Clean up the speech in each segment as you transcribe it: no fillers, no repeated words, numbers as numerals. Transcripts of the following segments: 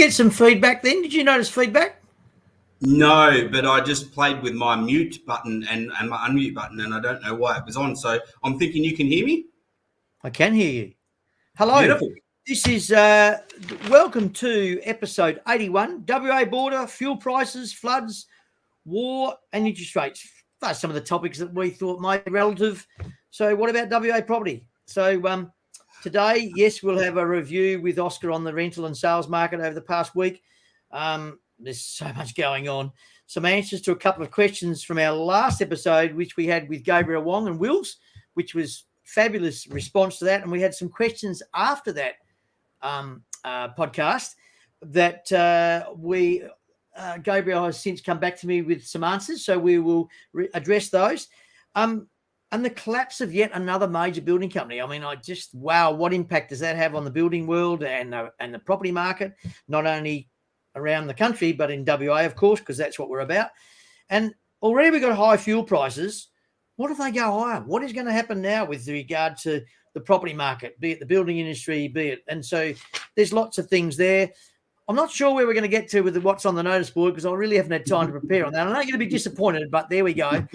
get some feedback then? Did you notice feedback? No, but I just played with my mute button and my unmute button, and I don't know why it was on. So I'm thinking you can hear me? I can hear you. Hello. Beautiful. This is welcome to episode 81. WA border, fuel prices, floods, war and interest rates. That's some of the topics that we thought might be relative. So what about WA property? So today, yes, we'll have a review with Oscar on the rental and sales market over the past week. There's so much going on. Some answers to a couple of questions from our last episode, which we had with Gabriel Wong and Wills, which was fabulous response to that. And we had some questions after that podcast that Gabriel has since come back to me with some answers. So we will address those. And the collapse of yet another major building company. I mean, wow, what impact does that have on the building world and the property market, not only around the country, but in WA, of course, because that's what we're about. And already we've got high fuel prices. What if they go higher? What is going to happen now with regard to the property market, be it the building industry, and so there's lots of things there. I'm not sure where we're going to get to with what's on the notice board because I really haven't had time to prepare on that. I know you're going to be disappointed, but there we go.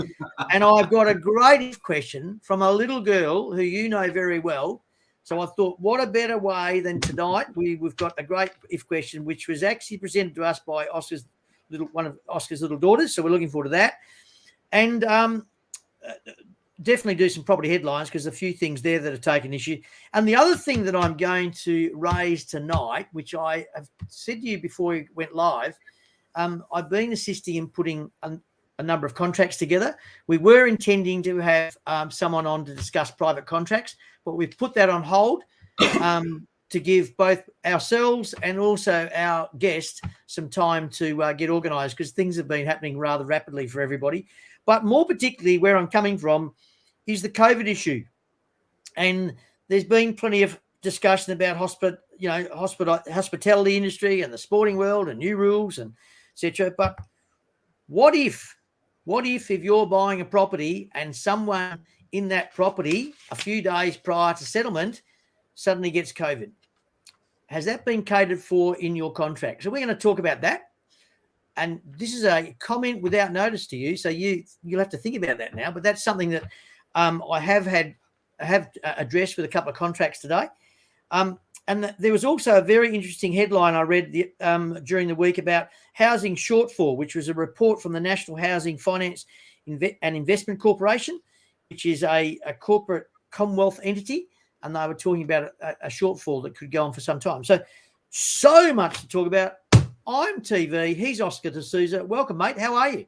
And I've got a great question from a little girl who you know very well. So I thought, what a better way than tonight? We've got a great if question, which was actually presented to us by one of Oscar's little daughters. So we're looking forward to that. And definitely do some property headlines because there's a few things there that have taken issue. And the other thing that I'm going to raise tonight, which I have said to you before we went live, I've been assisting in putting a number of contracts together. We were intending to have someone on to discuss private contracts, but we've put that on hold to give both ourselves and also our guests some time to get organised because things have been happening rather rapidly for everybody. But more particularly where I'm coming from is the COVID issue. And there's been plenty of discussion about hospitality industry and the sporting world and new rules and etc. But what if you're buying a property and someone in that property a few days prior to settlement suddenly gets COVID? Has that been catered for in your contract? So we're going to talk about that. And this is a comment without notice to you, so you'll have to think about that now. But that's something that I have addressed with a couple of contracts today. And there was also a very interesting headline I read during the week about housing shortfall, which was a report from the National Housing Finance and Investment Corporation, which is a corporate Commonwealth entity, and they were talking about a shortfall that could go on for some time. So much to talk about. I'm TV. He's Oscar D'Souza. Welcome, mate. How are you?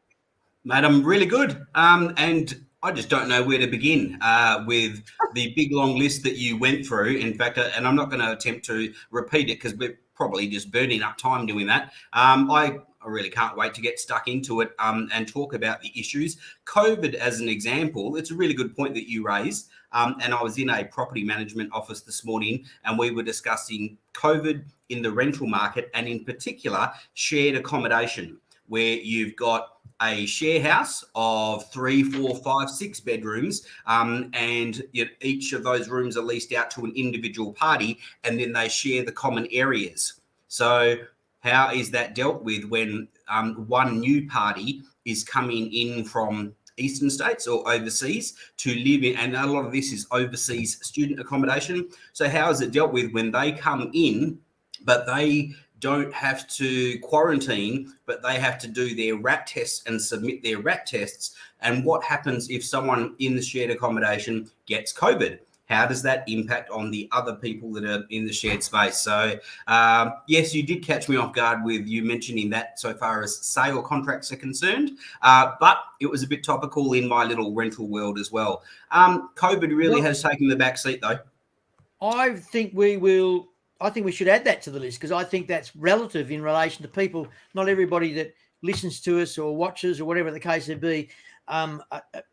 Mate, I'm really good. And I just don't know where to begin with the big long list that you went through. In fact, and I'm not going to attempt to repeat it because we're probably just burning up time doing that. I really can't wait to get stuck into it and talk about the issues. COVID as an example, it's a really good point that you raised. And I was in a property management office this morning and we were discussing COVID in the rental market and in particular shared accommodation, where you've got a share house of 3, 4, 5, 6 bedrooms, and each of those rooms are leased out to an individual party, and then they share the common areas. So how is that dealt with when one new party is coming in from eastern states or overseas to live in, and a lot of this is overseas student accommodation. So how is it dealt with when they come in, but they don't have to quarantine, but they have to do their RAT tests and submit their RAT tests? And what happens if someone in the shared accommodation gets COVID? How does that impact on the other people that are in the shared space? So, yes, you did catch me off guard with you mentioning that so far as sale contracts are concerned, but it was a bit topical in my little rental world as well. COVID really has taken the back seat, though. I think we should add that to the list because I think that's relative in relation to people. Not everybody that listens to us or watches or whatever the case may be are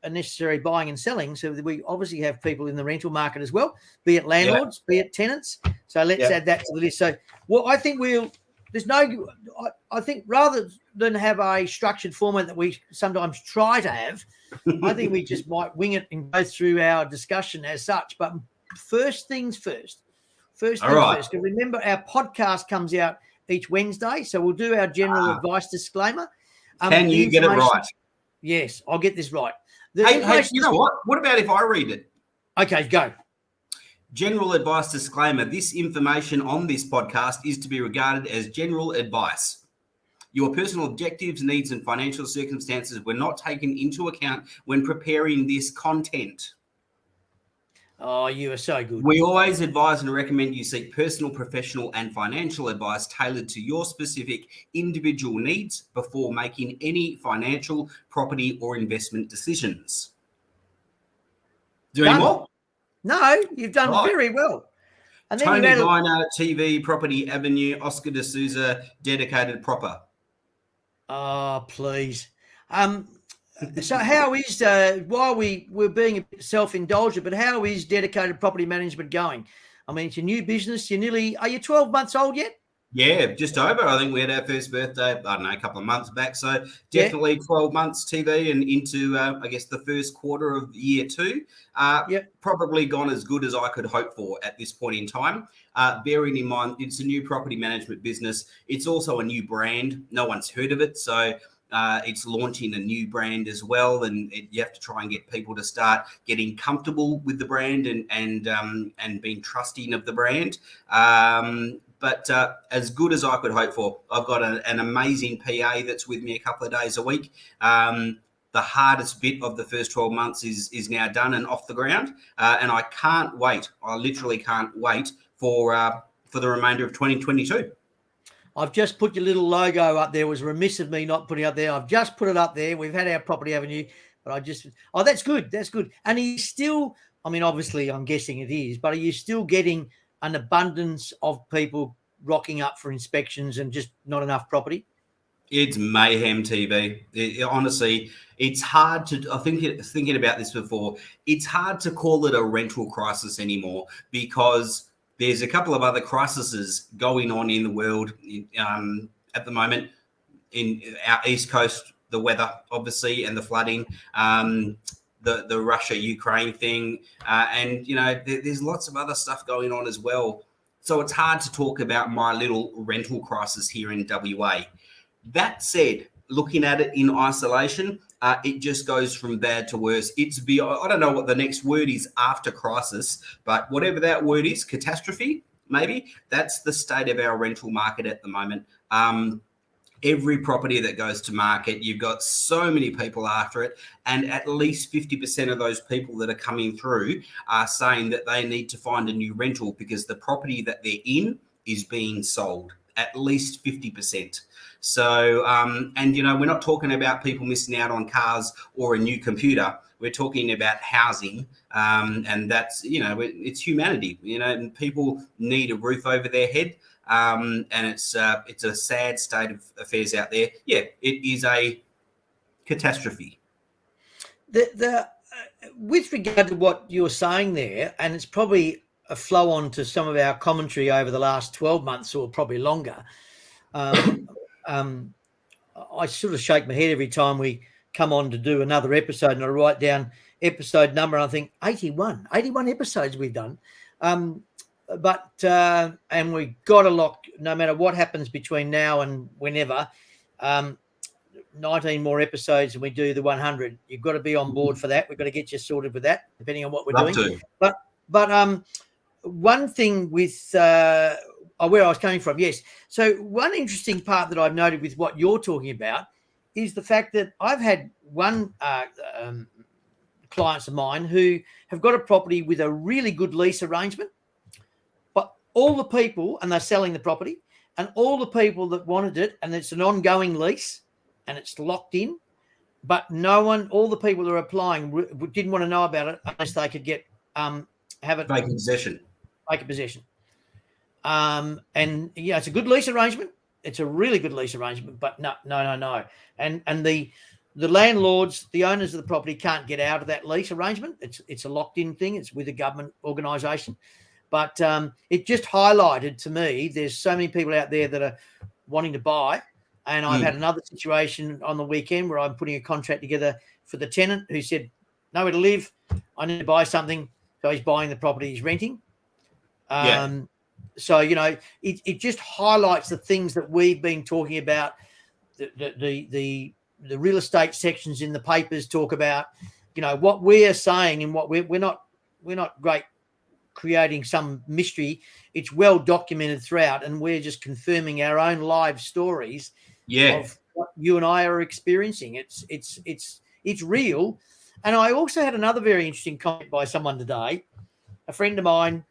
necessary buying and selling. So we obviously have people in the rental market as well, be it landlords, be it tenants. So let's add that to the list. So I think I think rather than have a structured format that we sometimes try to have, I think we just might wing it and go through our discussion as such. But first things first. Because remember, our podcast comes out each Wednesday. So we'll do our general advice disclaimer. Can you get it right? Yes, I'll get this right. Hey, you know what? What about if I read it? Okay, go. General advice disclaimer. This information on this podcast is to be regarded as general advice. Your personal objectives, needs, and financial circumstances were not taken into account when preparing this content. Oh, you are so good. We always advise and recommend you seek personal, professional, and financial advice tailored to your specific individual needs before making any financial, property, or investment decisions. Do any more? No, you've done very well. And then Tony Viner, TV, Property Avenue, Oscar de Souza, Dedicated Proper. Oh, please. So how is, while we're being a bit self-indulgent, but how is Dedicated Property Management going? I mean, it's a new business. Are you 12 months old yet? Yeah, just over. I think we had our first birthday, I don't know, a couple of months back. So definitely 12 months TV and into, I guess, the first quarter of year 2. Probably gone as good as I could hope for at this point in time. Bearing in mind, it's a new property management business. It's also a new brand. No one's heard of it. So it's launching a new brand as well. And you have to try and get people to start getting comfortable with the brand and being trusting of the brand. But as good as I could hope for. I've got an amazing PA that's with me a couple of days a week. The hardest bit of the first 12 months is now done and off the ground. And I can't wait. I literally can't wait for the remainder of 2022. I've just put your little logo up there. It was remiss of me not putting it up there. I've just put it up there. We've had our Property Avenue, but that's good. That's good. And he's still, I mean, obviously I'm guessing it is, but are you still getting an abundance of people rocking up for inspections and just not enough property? It's mayhem TV. Honestly, it's hard to, I think thinking about this before, it's hard to call it a rental crisis anymore because there's a couple of other crises going on in the world at the moment. In our East Coast, the weather, obviously, and the flooding, the Russia-Ukraine thing, and, you know, there's lots of other stuff going on as well. So it's hard to talk about my little rental crisis here in WA. That said, looking at it in isolation, it just goes from bad to worse. I don't know what the next word is after crisis, but whatever that word is, catastrophe, maybe, that's the state of our rental market at the moment. Every property that goes to market, you've got so many people after it, and at least 50% of those people that are coming through are saying that they need to find a new rental because the property that they're in is being sold, at least 50%. So, and, you know, we're not talking about people missing out on cars or a new computer. We're talking about housing, and that's, you know, it's humanity, you know, and people need a roof over their head. And it's a sad state of affairs out there. Yeah, it is a catastrophe. With regard to what you're saying there, and it's probably a flow on to some of our commentary over the last 12 months or probably longer. I sort of shake my head every time we come on to do another episode, and I write down episode number, and I think 81 episodes we've done. But and we got to lock, no matter what happens between now and whenever, 19 more episodes and we do the 100. You've got to be on board for that. We've got to get you sorted with that, depending on what we're doing. But one thing with where I was coming from, yes. So one interesting part that I've noted with what you're talking about is the fact that I've had one clients of mine who have got a property with a really good lease arrangement. All the people, and they're selling the property, and all the people that wanted it, and it's an ongoing lease, and it's locked in, but all the people that are applying didn't want to know about it unless they could get have it vacant possession. And yeah, it's a good lease arrangement. It's a really good lease arrangement, but no. And the landlords, the owners of the property, can't get out of that lease arrangement. It's a locked in thing. It's with a government organisation. But it just highlighted to me there's so many people out there that are wanting to buy. And I've had another situation on the weekend where I'm putting a contract together for the tenant who said, nowhere to live, I need to buy something. So he's buying the property he's renting. So, it just highlights the things that we've been talking about. The real estate sections in the papers talk about, what we're saying, and what we're not great creating some mystery. It's well documented throughout, and we're just confirming our own live stories of what you and I are experiencing. It's real. And I also had another very interesting comment by someone today, a friend of mine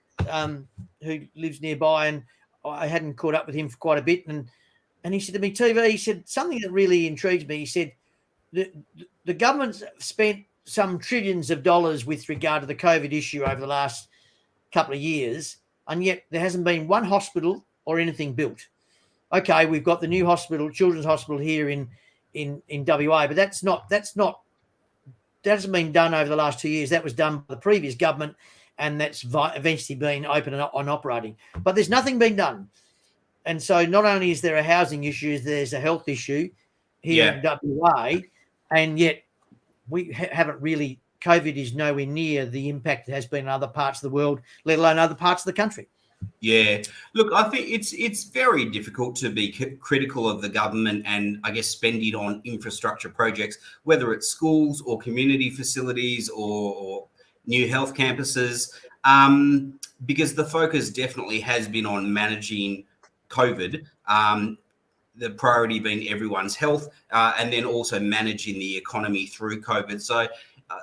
who lives nearby, and I hadn't caught up with him for quite a bit. And he said to me, TV, he said something that really intrigued me. He said, the government's spent some trillions of dollars with regard to the COVID issue over the last couple of years, and yet there hasn't been one hospital or anything built. Okay, we've got the new hospital, Children's Hospital here in WA, but that hasn't been done over the last 2 years. That was done by the previous government, and that's eventually been open and operating. But there's nothing been done. And so not only is there a housing issue, there's a health issue here in WA, and yet we haven't really, COVID is nowhere near the impact it has been in other parts of the world, let alone other parts of the country. Yeah. Look, I think it's very difficult to be critical of the government and, I guess, spending on infrastructure projects, whether it's schools or community facilities or new health campuses, because the focus definitely has been on managing COVID, the priority being everyone's health, and then also managing the economy through COVID. So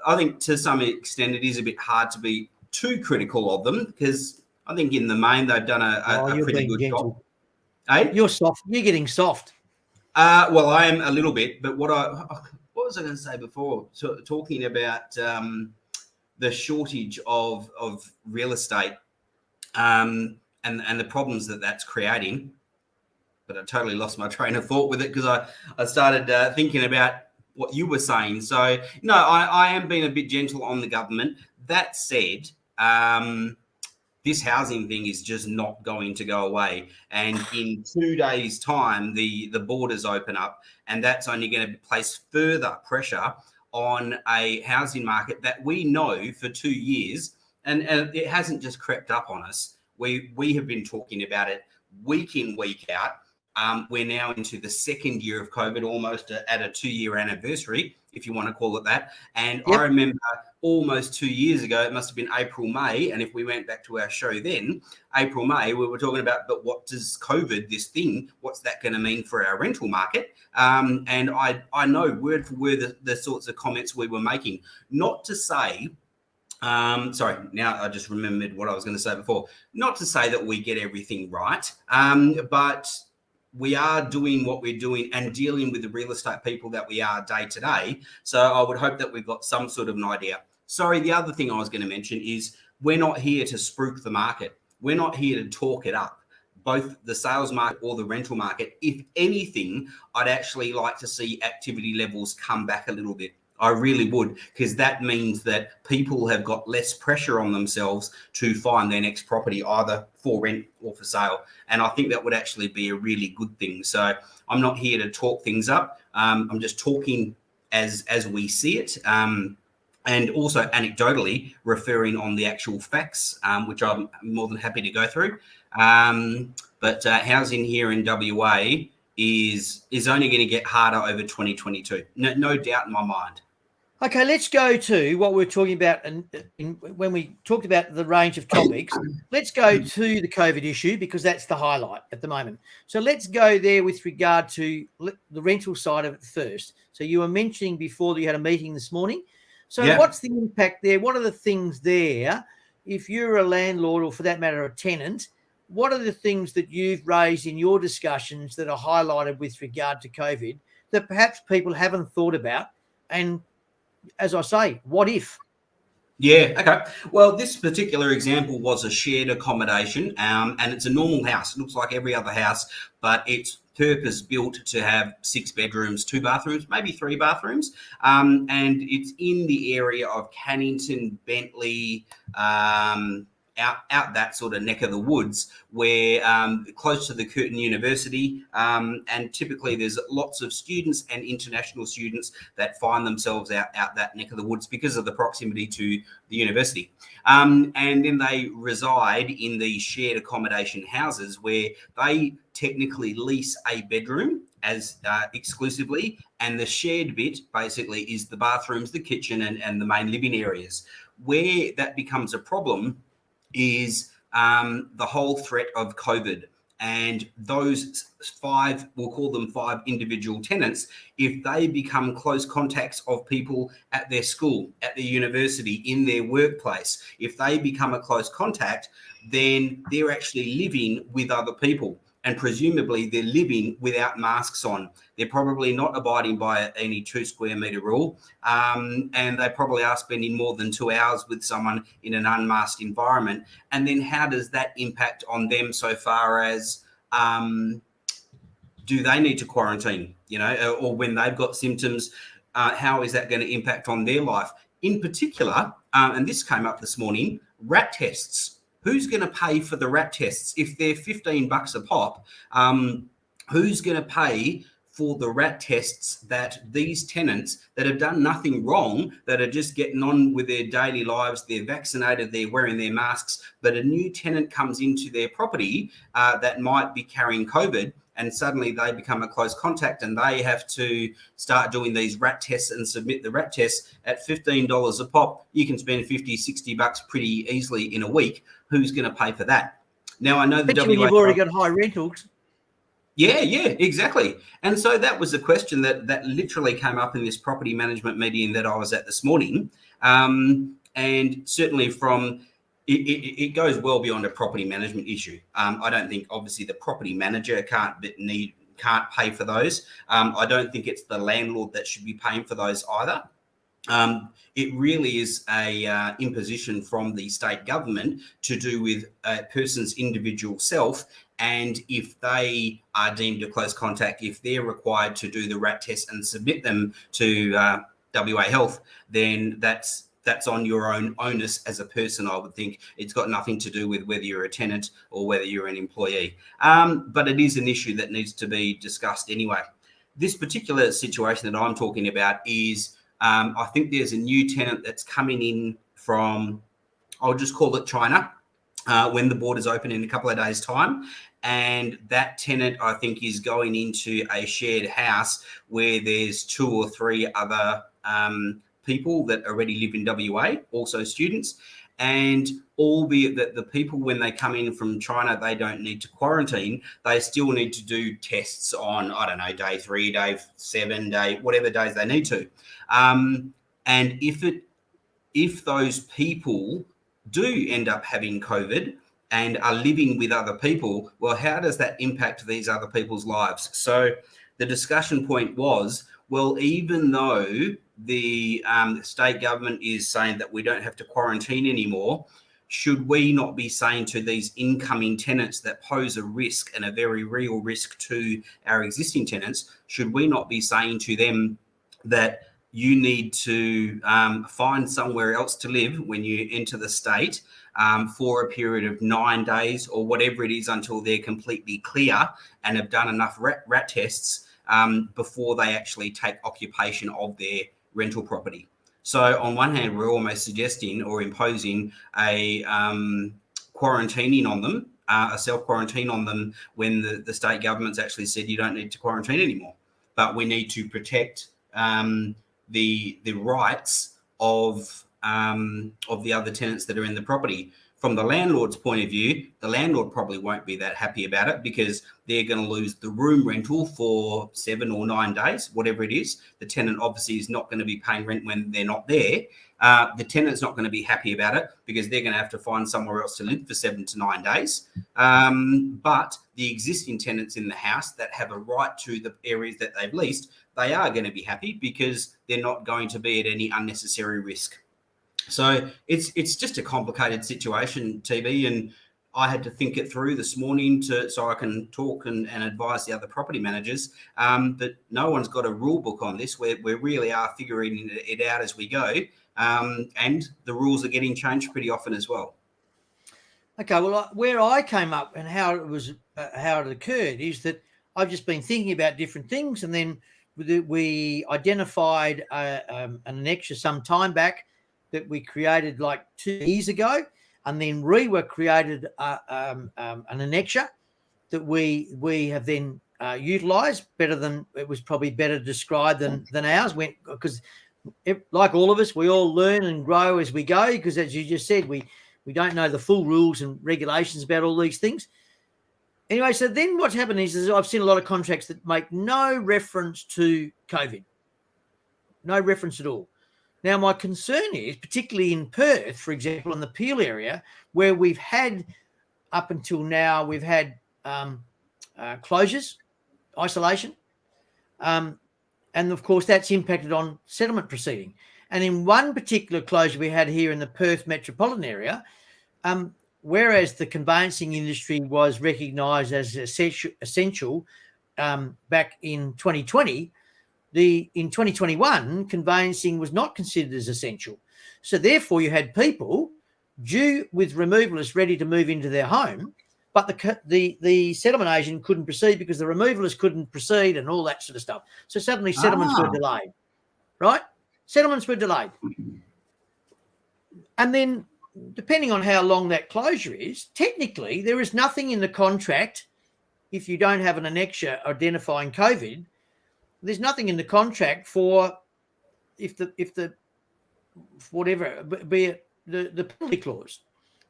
I think to some extent it is a bit hard to be too critical of them, because I think in the main they've done a pretty good job. Hey? You're soft. You're getting soft. Well, I am a little bit, but what was I going to say before? So, talking about the shortage of real estate and the problems that's creating. But I totally lost my train of thought with it, because I started thinking about what you were saying. So, no, I am being a bit gentle on the government. That said, this housing thing is just not going to go away. And in 2 days' time, the borders open up, and that's only going to place further pressure on a housing market that we know for 2 years, and it hasn't just crept up on us. We have been talking about it week in, week out. We're now into the second year of COVID, almost at a 2-year anniversary, if you want to call it that. And I remember almost 2 years ago, it must have been April, May. And if we went back to our show then, April, May, we were talking about, but what does COVID, this thing, what's that going to mean for our rental market? And I know word for word the sorts of comments we were making. Not to say, sorry, now I just remembered what I was going to say before. Not to say that we get everything right, but we are doing what we're doing and dealing with the real estate people that we are day to day. So I would hope that we've got some sort of an idea. Sorry, the other thing I was going to mention is we're not here to spruik the market. We're not here to talk it up, both the sales market or the rental market. If anything, I'd actually like to see activity levels come back a little bit. I really would, because that means that people have got less pressure on themselves to find their next property, either for rent or for sale. And I think that would actually be a really good thing. So I'm not here to talk things up. I'm just talking as we see it. And also anecdotally referring on the actual facts, which I'm more than happy to go through. But housing here in WA is only going to get harder over 2022. No doubt in my mind. Okay, let's go to what we're talking about. And when we talked about the range of topics, let's go to the COVID issue, because that's the highlight at the moment. So let's go there with regard to the rental side of it first. So you were mentioning before that you had a meeting this morning. So what's the impact there? What are the things there? If you're a landlord, or for that matter, a tenant, what are the things that you've raised in your discussions that are highlighted with regard to COVID that perhaps people haven't thought about? And as I say, what if? Yeah, okay. Well, this particular example was a shared accommodation, and it's a normal house. It looks like every other house, but it's purpose-built to have 6 bedrooms, 2 bathrooms, maybe 3 bathrooms. And it's in the area of Cannington, Bentley, out that sort of neck of the woods, where close to the Curtin University, and typically there's lots of students and international students that find themselves out that neck of the woods because of the proximity to the university. And then they reside in these shared accommodation houses where they technically lease a bedroom as exclusively, and the shared bit basically is the bathrooms, the kitchen, and the main living areas. Where that becomes a problem is the whole threat of COVID. And those five, we'll call them five individual tenants, if they become close contacts of people at their school, at their university, in their workplace, if they become a close contact, then they're actually living with other people. And presumably they're living without masks on. They're probably not abiding by any 2 square metre rule. And they probably are spending more than 2 hours with someone in an unmasked environment. And then how does that impact on them so far as do they need to quarantine, or when they've got symptoms, how is that going to impact on their life? In particular, and this came up this morning, rat tests. Who's going to pay for the rat tests? If they're $15 a pop, who's going to pay for the rat tests that these tenants that have done nothing wrong, that are just getting on with their daily lives, they're vaccinated, they're wearing their masks, but a new tenant comes into their property that might be carrying COVID, and suddenly they become a close contact and they have to start doing these rat tests and submit the rat tests at $15 a pop. You can spend $50-$60 pretty easily in a week. Who's going to pay for that? Now, I know the Especially when you've already got high rentals. Yeah, exactly. And so that was a question that literally came up in this property management meeting that I was at this morning. And certainly it goes well beyond a property management issue. I don't think, obviously, the property manager can't pay for those. I don't think it's the landlord that should be paying for those either. It really is a imposition from the state government to do with a person's individual self, and if they are deemed a close contact, if they're required to do the rat test and submit them to WA Health, then that's on your own onus as a person, I would think. It's got nothing to do with whether you're a tenant or whether you're an employee. But it is an issue that needs to be discussed anyway. This particular situation that I'm talking about is I think there's a new tenant that's coming in from, I'll just call it China, when the borders open in a couple of days' time. And that tenant, I think, is going into a shared house where there's 2 or 3 other people that already live in WA, also students. And albeit that the people, when they come in from China, they don't need to quarantine, they still need to do tests on, I don't know, day 3, day 7, whatever days they need to. And if those people do end up having COVID and are living with other people, well, how does that impact these other people's lives? So the discussion point was, well, even though the state government is saying that we don't have to quarantine anymore, should we not be saying to these incoming tenants that pose a risk, and a very real risk to our existing tenants, should we not be saying to them that you need to find somewhere else to live when you enter the state for a period of 9 days or whatever it is, until they're completely clear and have done enough rat tests before they actually take occupation of their rental property? So on one hand, we're almost suggesting or imposing a quarantining on them, a self-quarantine on them, when the state government's actually said you don't need to quarantine anymore. But we need to protect the rights of the other tenants that are in the property. From the landlord's point of view, the landlord probably won't be that happy about it, because they're going to lose the room rental for 7 or 9 days, whatever it is. The tenant obviously is not going to be paying rent when they're not there. The tenant's not going to be happy about it, because they're going to have to find somewhere else to live for 7 to 9 days. But the existing tenants in the house that have a right to the areas that they've leased, they are going to be happy, because they're not going to be at any unnecessary risk. So it's just a complicated situation, TB, and I had to think it through this morning so I can talk and advise the other property managers. But no one's got a rule book on this. We really are figuring it out as we go, and the rules are getting changed pretty often as well. Okay, well, where I came up and how it occurred is that I've just been thinking about different things, and then we identified an annexure some time back that we created like 2 years ago, and then REWA created an annexure that we have then utilised better than it was probably better described than ours went, because like all of us, we all learn and grow as we go, because as you just said, we don't know the full rules and regulations about all these things. Anyway, so then what's happened is I've seen a lot of contracts that make no reference to COVID, no reference at all. Now, my concern is, particularly in Perth, for example, in the Peel area, where we've had, up until now, we've had closures, isolation, and of course that's impacted on settlement proceeding. And in one particular closure we had here in the Perth metropolitan area, whereas the conveyancing industry was recognised as essential back in 2020, in 2021, conveyancing was not considered as essential. So therefore you had people due with removalists ready to move into their home, but the settlement agent couldn't proceed because the removalist couldn't proceed and all that sort of stuff. So suddenly settlements were delayed, right? Settlements were delayed. And then depending on how long that closure is, technically there is nothing in the contract. If you don't have an annexure identifying COVID, there's nothing in the contract for if the whatever, be it the penalty clause.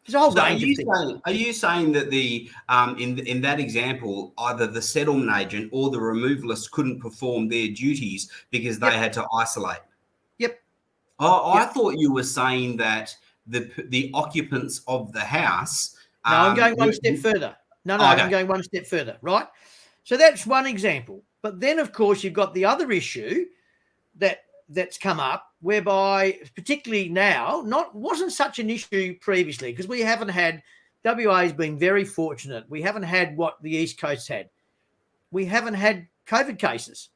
There's a whole range of things. Are you saying that the in that example, either the settlement agent or the removalist couldn't perform their duties because they had to isolate? Yep. Oh, I thought you were saying that the occupants of the house. No, I'm going one step further. No, okay. I'm going one step further, right? So that's one example. But then, of course, you've got the other issue that's come up, whereby, particularly now, wasn't such an issue previously, because we haven't had, WA has been very fortunate. We haven't had what the East Coast had. We haven't had COVID cases.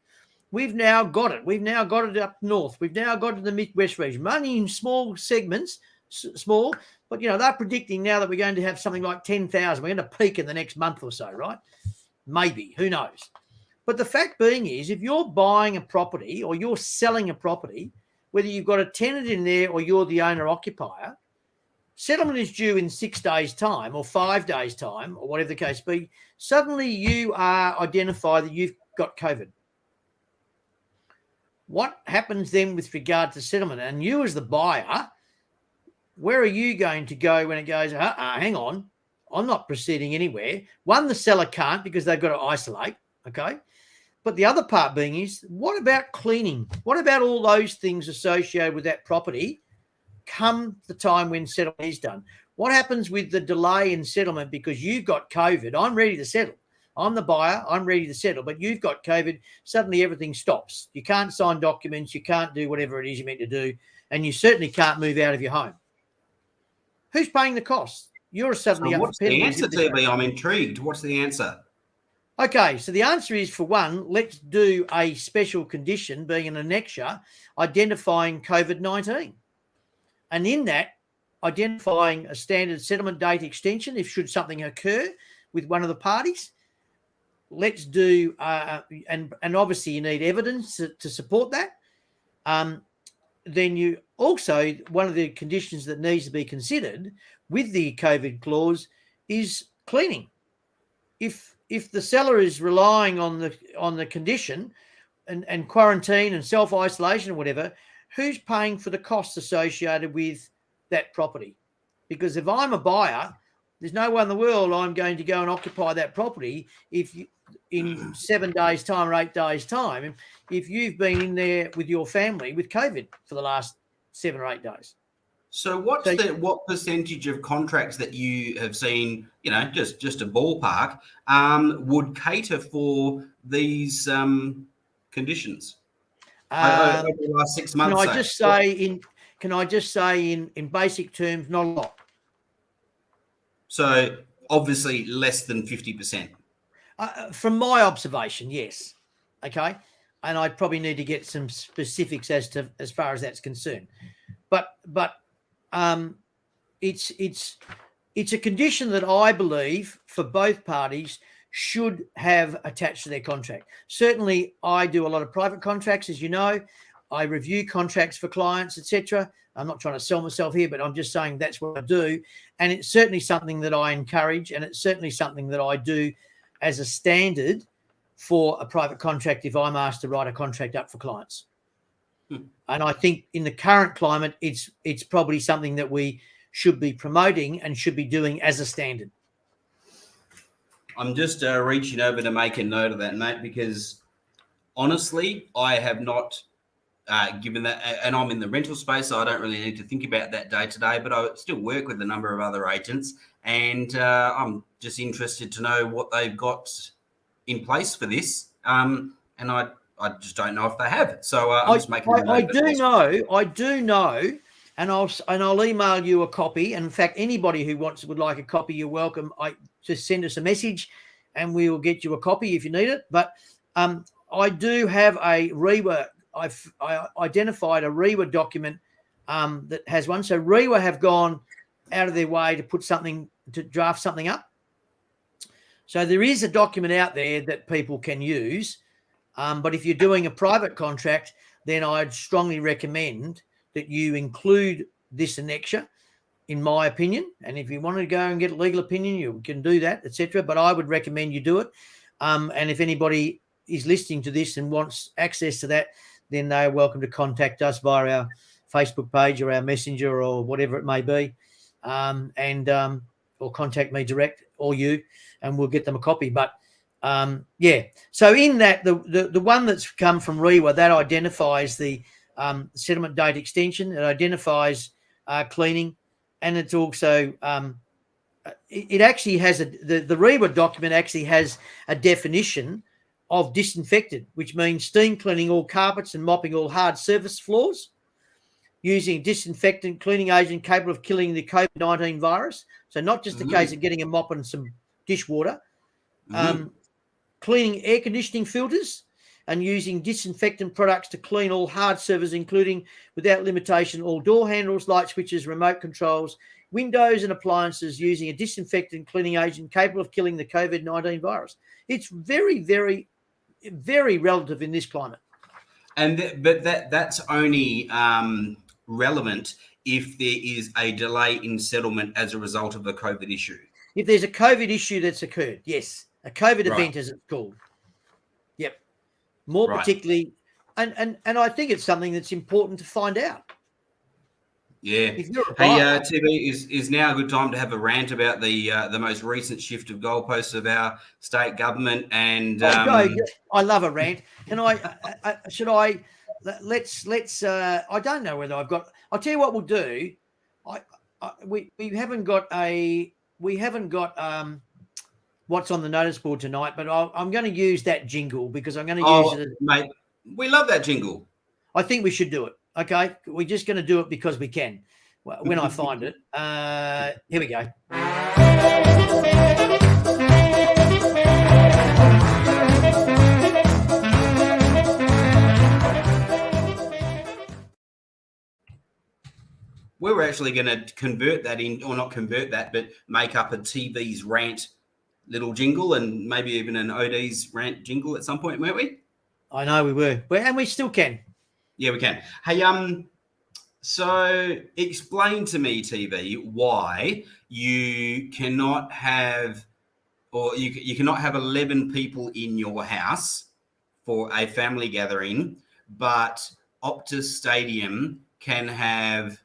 We've now got it. We've now got it up north. We've now got it in the Midwest region, only in small segments, small, but, they're predicting now that we're going to have something like 10,000. We're going to peak in the next month or so, right? Maybe, who knows? But the fact being is, if you're buying a property or you're selling a property, whether you've got a tenant in there or you're the owner-occupier, settlement is due in 6 days' time or 5 days' time or whatever the case be, suddenly you are identified that you've got COVID. What happens then with regard to settlement? And you as the buyer, where are you going to go when it goes, hang on, I'm not proceeding anywhere? One, the seller can't because they've got to isolate, okay? But the other part being is, what about cleaning? What about all those things associated with that property come the time when settlement is done? What happens with the delay in settlement because you've got COVID? I'm ready to settle. I'm the buyer. I'm ready to settle. But you've got COVID. Suddenly everything stops. You can't sign documents. You can't do whatever it is you're meant to do. And you certainly can't move out of your home. Who's paying the costs? You're suddenly up what's for the answer, TB? I'm intrigued. What's the answer? Okay, so the answer is, for one, let's do a special condition, being an annexure, identifying COVID-19. And in that, identifying a standard settlement date extension if should something occur with one of the parties. Let's do, and obviously you need evidence to support that. Then you also, one of the conditions that needs to be considered with the COVID clause is cleaning. If the seller is relying on the condition and quarantine and self-isolation or whatever, who's paying for the costs associated with that property? Because if I'm a buyer, there's no way in the world I'm going to go and occupy that property in 7 days' time or 8 days' time if you've been in there with your family with COVID for the last 7 or 8 days. So what percentage of contracts that you have seen, just a ballpark, would cater for these conditions over the last 6 months? Can I just say in basic terms, not a lot. So obviously less than 50%. From my observation, yes. Okay, and I probably need to get some specifics as far as that's concerned. But it's it's a condition that I believe for both parties should have attached to their contract. Certainly, I do a lot of private contracts, as you know. I review contracts for clients, etc. I'm not trying to sell myself here, but I'm just saying that's what I do. And it's certainly something that I encourage, and it's certainly something that I do as a standard for a private contract if I'm asked to write a contract up for clients. And I think in the current climate, it's probably something that we should be promoting and should be doing as a standard. I'm just reaching over to make a note of that, mate, because honestly, I have not given that, and I'm in the rental space, so I don't really need to think about that day to day, but I still work with a number of other agents, and I'm just interested to know what they've got in place for this. And I just don't know if they have. So I'm just making a note. I do know, and I'll email you a copy. And in fact, anybody who would like a copy, you're welcome. Just send us a message, and we will get you a copy if you need it. But I do have a REWA. I identified a REWA document that has one. So REWA have gone out of their way to draft something up. So there is a document out there that people can use. But if you're doing a private contract, then I'd strongly recommend that you include this annexure, in my opinion. And if you want to go and get a legal opinion, you can do that, etc. But I would recommend you do it. And if anybody is listening to this and wants access to that, then they're welcome to contact us via our Facebook page or our messenger or whatever it may be, or contact me direct or you, and we'll get them a copy. But so in that, the one that's come from REWA, that identifies the settlement date extension, it identifies cleaning, and it's also it actually has the REWA document actually has a definition of disinfected, which means steam cleaning all carpets and mopping all hard surface floors using disinfectant cleaning agent capable of killing the COVID-19 virus. So not just the case of getting a mop and some dishwater. Cleaning air conditioning filters and using disinfectant products to clean all hard surfaces, including, without limitation, all door handles, light switches, remote controls, windows and appliances using a disinfectant cleaning agent capable of killing the COVID-19 virus. It's very, very, very relative in this climate. But that's only relevant if there is a delay in settlement as a result of a COVID issue. If there's a COVID issue that's occurred, yes. A COVID event, as it's called. Yep. More particularly, and I think it's something that's important to find out. Yeah. Hey, TV, is now a good time to have a rant about the most recent shift of goalposts of our state government? And I love a rant. Can I? Let's. I don't know whether I've got. I'll tell you what we'll do. We haven't got what's on the notice board tonight, but I'm going to use that jingle because I'm going to use it. Mate, we love that jingle. I think we should do it. Okay, we're just going to do it because we can. When I find it, here we go. We were actually going to convert that in, or not convert that, but make up a TV's rant little jingle and maybe even an OD's rant jingle at some point, weren't we? I know we were, and we still can. Yeah, we can. Hey, so explain to me, TV, why you cannot have, or you cannot have 11 people in your house for a family gathering, but Optus Stadium can have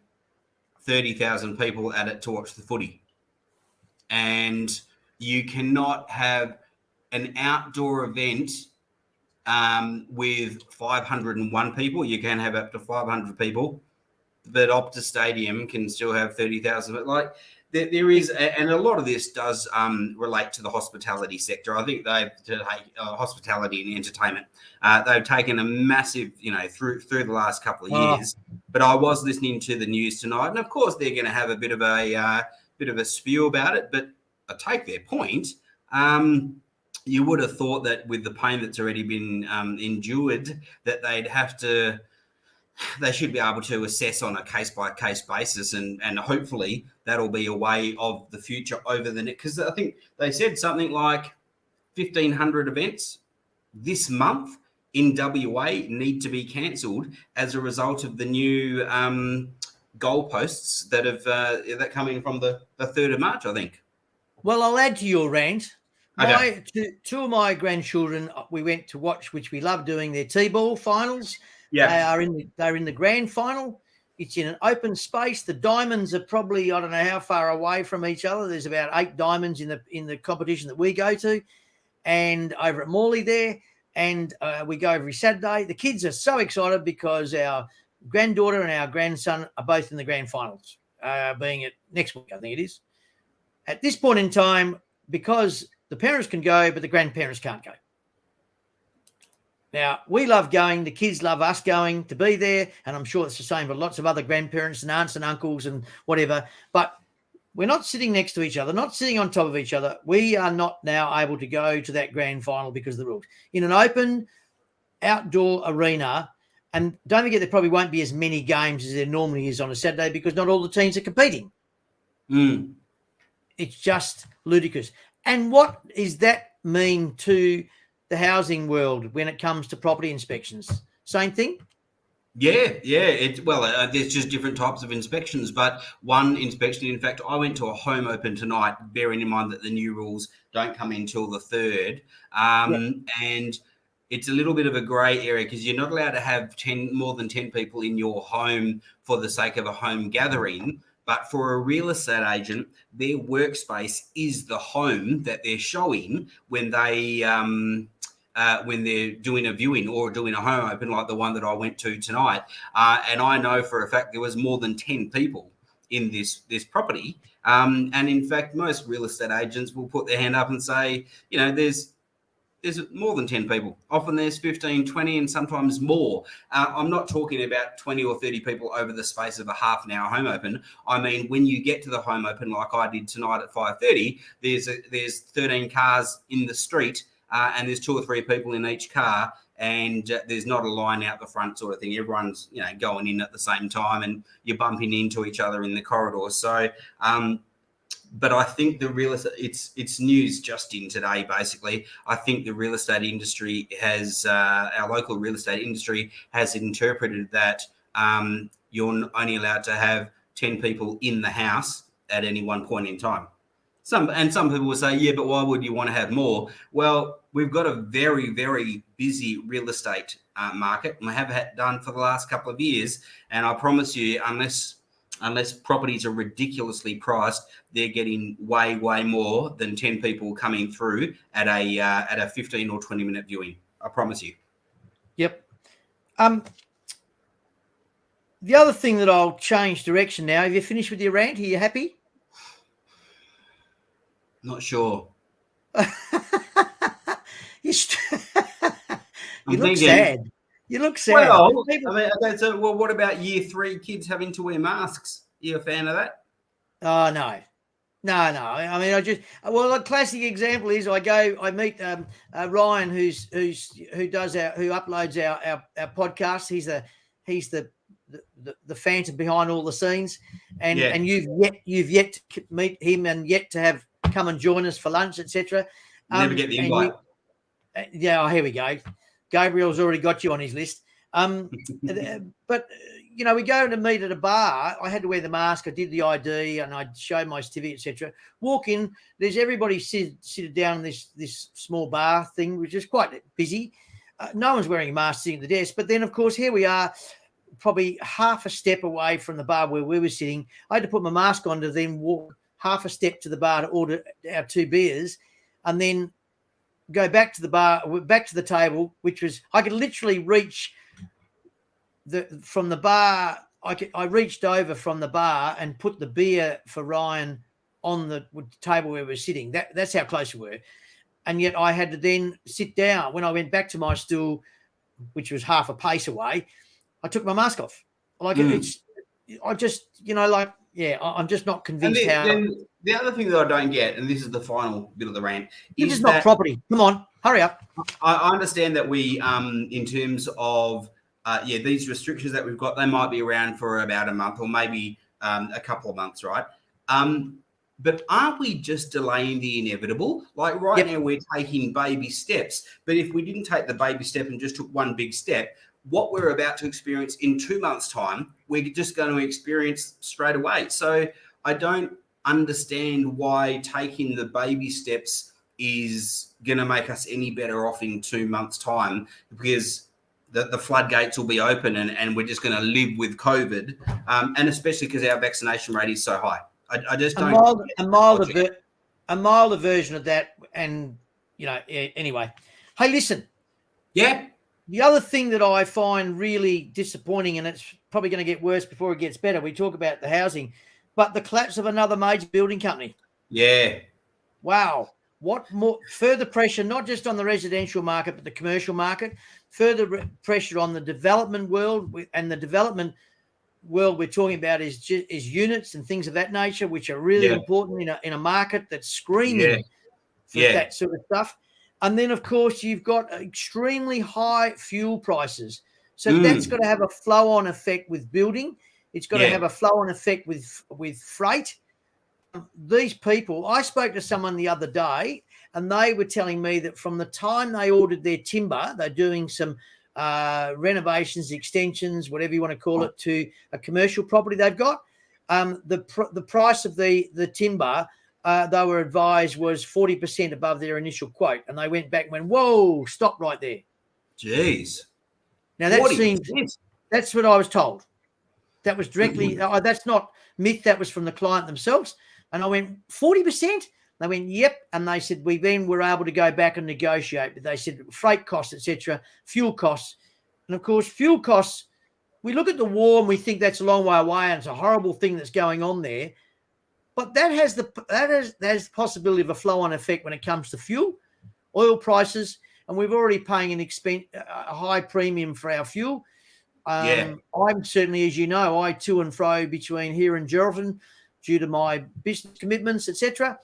30,000 people at it to watch the footy. And you cannot have an outdoor event with 501 people. You can have up to 500 people, but Optus Stadium can still have 30,000. But like there is, and a lot of this does relate to the hospitality sector. I think they've hospitality and entertainment. They've taken a massive, through the last couple of years. But I was listening to the news tonight, and of course they're going to have a bit of a spew about it. But I take their point. You would have thought that with the pain that's already been endured, that they'd have to they should be able to assess on a case-by-case basis, and hopefully that'll be a way of the future over the next, because I think they said something like 1,500 events this month in WA need to be cancelled as a result of the new goalposts that coming from the 3rd of March, I think. Well, I'll add to your rant. Okay. Two of my grandchildren, we went to watch, which we love doing, their T-ball finals. Yeah. They're in the grand final. It's in an open space. The diamonds are probably, I don't know how far away from each other. There's about 8 diamonds in the competition that we go to, and over at Morley there. And we go every Saturday. The kids are so excited because our granddaughter and our grandson are both in the grand finals, being it next week, I think it is. At this point in time, because the parents can go, but the grandparents can't go. Now, we love going. The kids love us going to be there. And I'm sure it's the same for lots of other grandparents and aunts and uncles and whatever. But we're not sitting next to each other, not sitting on top of each other. We are not now able to go to that grand final because of the rules. In an open outdoor arena, and don't forget there probably won't be as many games as there normally is on a Saturday because not all the teams are competing. It's just ludicrous. And what does that mean to the housing world when it comes to property inspections? Same thing? Yeah. There's just different types of inspections, but one inspection, in fact, I went to a home open tonight, bearing in mind that the new rules don't come in until the 3rd. And it's a little bit of a grey area because you're not allowed to have more than 10 people in your home for the sake of a home gathering. But for a real estate agent, their workspace is the home that they're showing when they're doing a viewing or doing a home open like the one that I went to tonight. And I know for a fact there was more than 10 people in this property. And in fact, most real estate agents will put their hand up and say, there's more than 10 people. Often there's 15, 20, and sometimes more. I'm not talking about 20 or 30 people over the space of a half an hour home open. I mean, when you get to the home open like I did tonight at 5:30, there's 13 cars in the street, and there's 2 or 3 people in each car, and there's not a line out the front sort of thing. Everyone's going in at the same time, and you're bumping into each other in the corridor. So but I think the real estate, it's news just in today, basically. I think the real estate industry has, our local real estate industry has interpreted that you're only allowed to have 10 people in the house at any one point in time. Some people will say, yeah, but why would you want to have more? Well, we've got a very, very busy real estate market, and we have done for the last couple of years. And I promise you, unless properties are ridiculously priced, they're getting way, way more than 10 people coming through at a 15 or 20 minute viewing. I promise you. Yep. The other thing that I'll change direction now. Have you finished with your rant? Are you happy? Not sure. You look sad. You look sad. Well, okay, so what about year 3 kids having to wear masks? Are you a fan of that? Oh, no. I mean, a classic example is I meet Ryan, who uploads our podcast. He's the phantom behind all the scenes, and you've yet to meet him and yet to have come and join us for lunch, etc. Never get the invite. Here we go. Gabriel's already got you on his list. But we go to meet at a bar. I had to wear the mask. I did the ID and I showed my certificate, etc. Walk in, there's everybody seated down in this small bar thing, which is quite busy. No one's wearing a mask sitting at the desk. But then, of course, here we are, probably half a step away from the bar where we were sitting. I had to put my mask on to then walk half a step to the bar to order our 2 beers, and then go back to the bar, back to the table, which was, I could literally reach from the bar. I reached over from the bar and put the beer for Ryan on the table where we were sitting. That's how close we were. And yet I had to then sit down. When I went back to my stool, which was half a pace away, I took my mask off. I'm just not convinced the other thing that I don't get, and this is the final bit of the rant, is just not property. Come on, hurry up. I understand that we, in terms of these restrictions that we've got, they might be around for about a month or maybe a couple of months, right? But aren't we just delaying the inevitable? Like right now, we're taking baby steps. But if we didn't take the baby step and just took one big step, what we're about to experience in 2 months' time, we're just going to experience straight away. So I don't understand why taking the baby steps is going to make us any better off in 2 months' time, because the floodgates will be open and we're just going to live with COVID, and especially because our vaccination rate is so high. I just don't. A milder version of that, and anyway. Hey, listen. Yeah. The other thing that I find really disappointing, and it's probably going to get worse before it gets better. We talk about the housing, but the collapse of another major building company. Yeah. Wow. What more further pressure, not just on the residential market, but the commercial market, further pressure on the development world, and the development world we're talking about is units and things of that nature, which are really important in a market that's screaming for that sort of stuff. And then, of course, you've got extremely high fuel prices. So that's got to have a flow-on effect with building. It's got to have a flow-on effect with freight. These people, I spoke to someone the other day, and they were telling me that from the time they ordered their timber, they're doing some renovations, extensions, whatever you want to call it, to a commercial property they've got. The price of the timber, they were advised, was 40% above their initial quote. And they went back and went, whoa, stop right there. Jeez. Now, that's what I was told. That was directly, that's not myth, that was from the client themselves. And I went, 40%? They went, yep. And they said, we then were able to go back and negotiate. But they said freight costs, etc., fuel costs. And, of course, fuel costs, we look at the war and we think that's a long way away and it's a horrible thing that's going on there. But that has the possibility of a flow-on effect when it comes to fuel, oil prices, and we're already paying a high premium for our fuel. I'm certainly, as you know, I to and fro between here and Geraldton due to my business commitments, etc.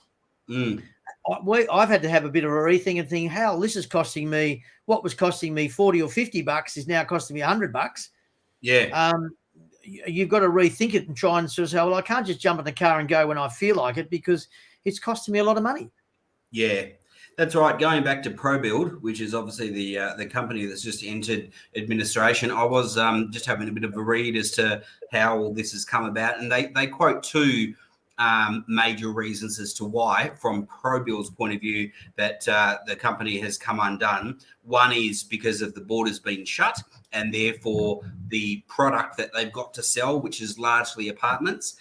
I've had to have a bit of a rethink and think, hell, this is costing me, what was costing me $40 or $50 is now costing me $100. Yeah. You've got to rethink it and try and sort of say, well, I can't just jump in the car and go when I feel like it, because it's costing me a lot of money. Yeah, that's right. Going back to ProBuild, which is obviously the company that's just entered administration, I was just having a bit of a read as to how all this has come about, and they quote two major reasons as to why, from ProBuild's point of view, that the company has come undone. One is because of the borders being shut, and therefore the product that they've got to sell, which is largely apartments,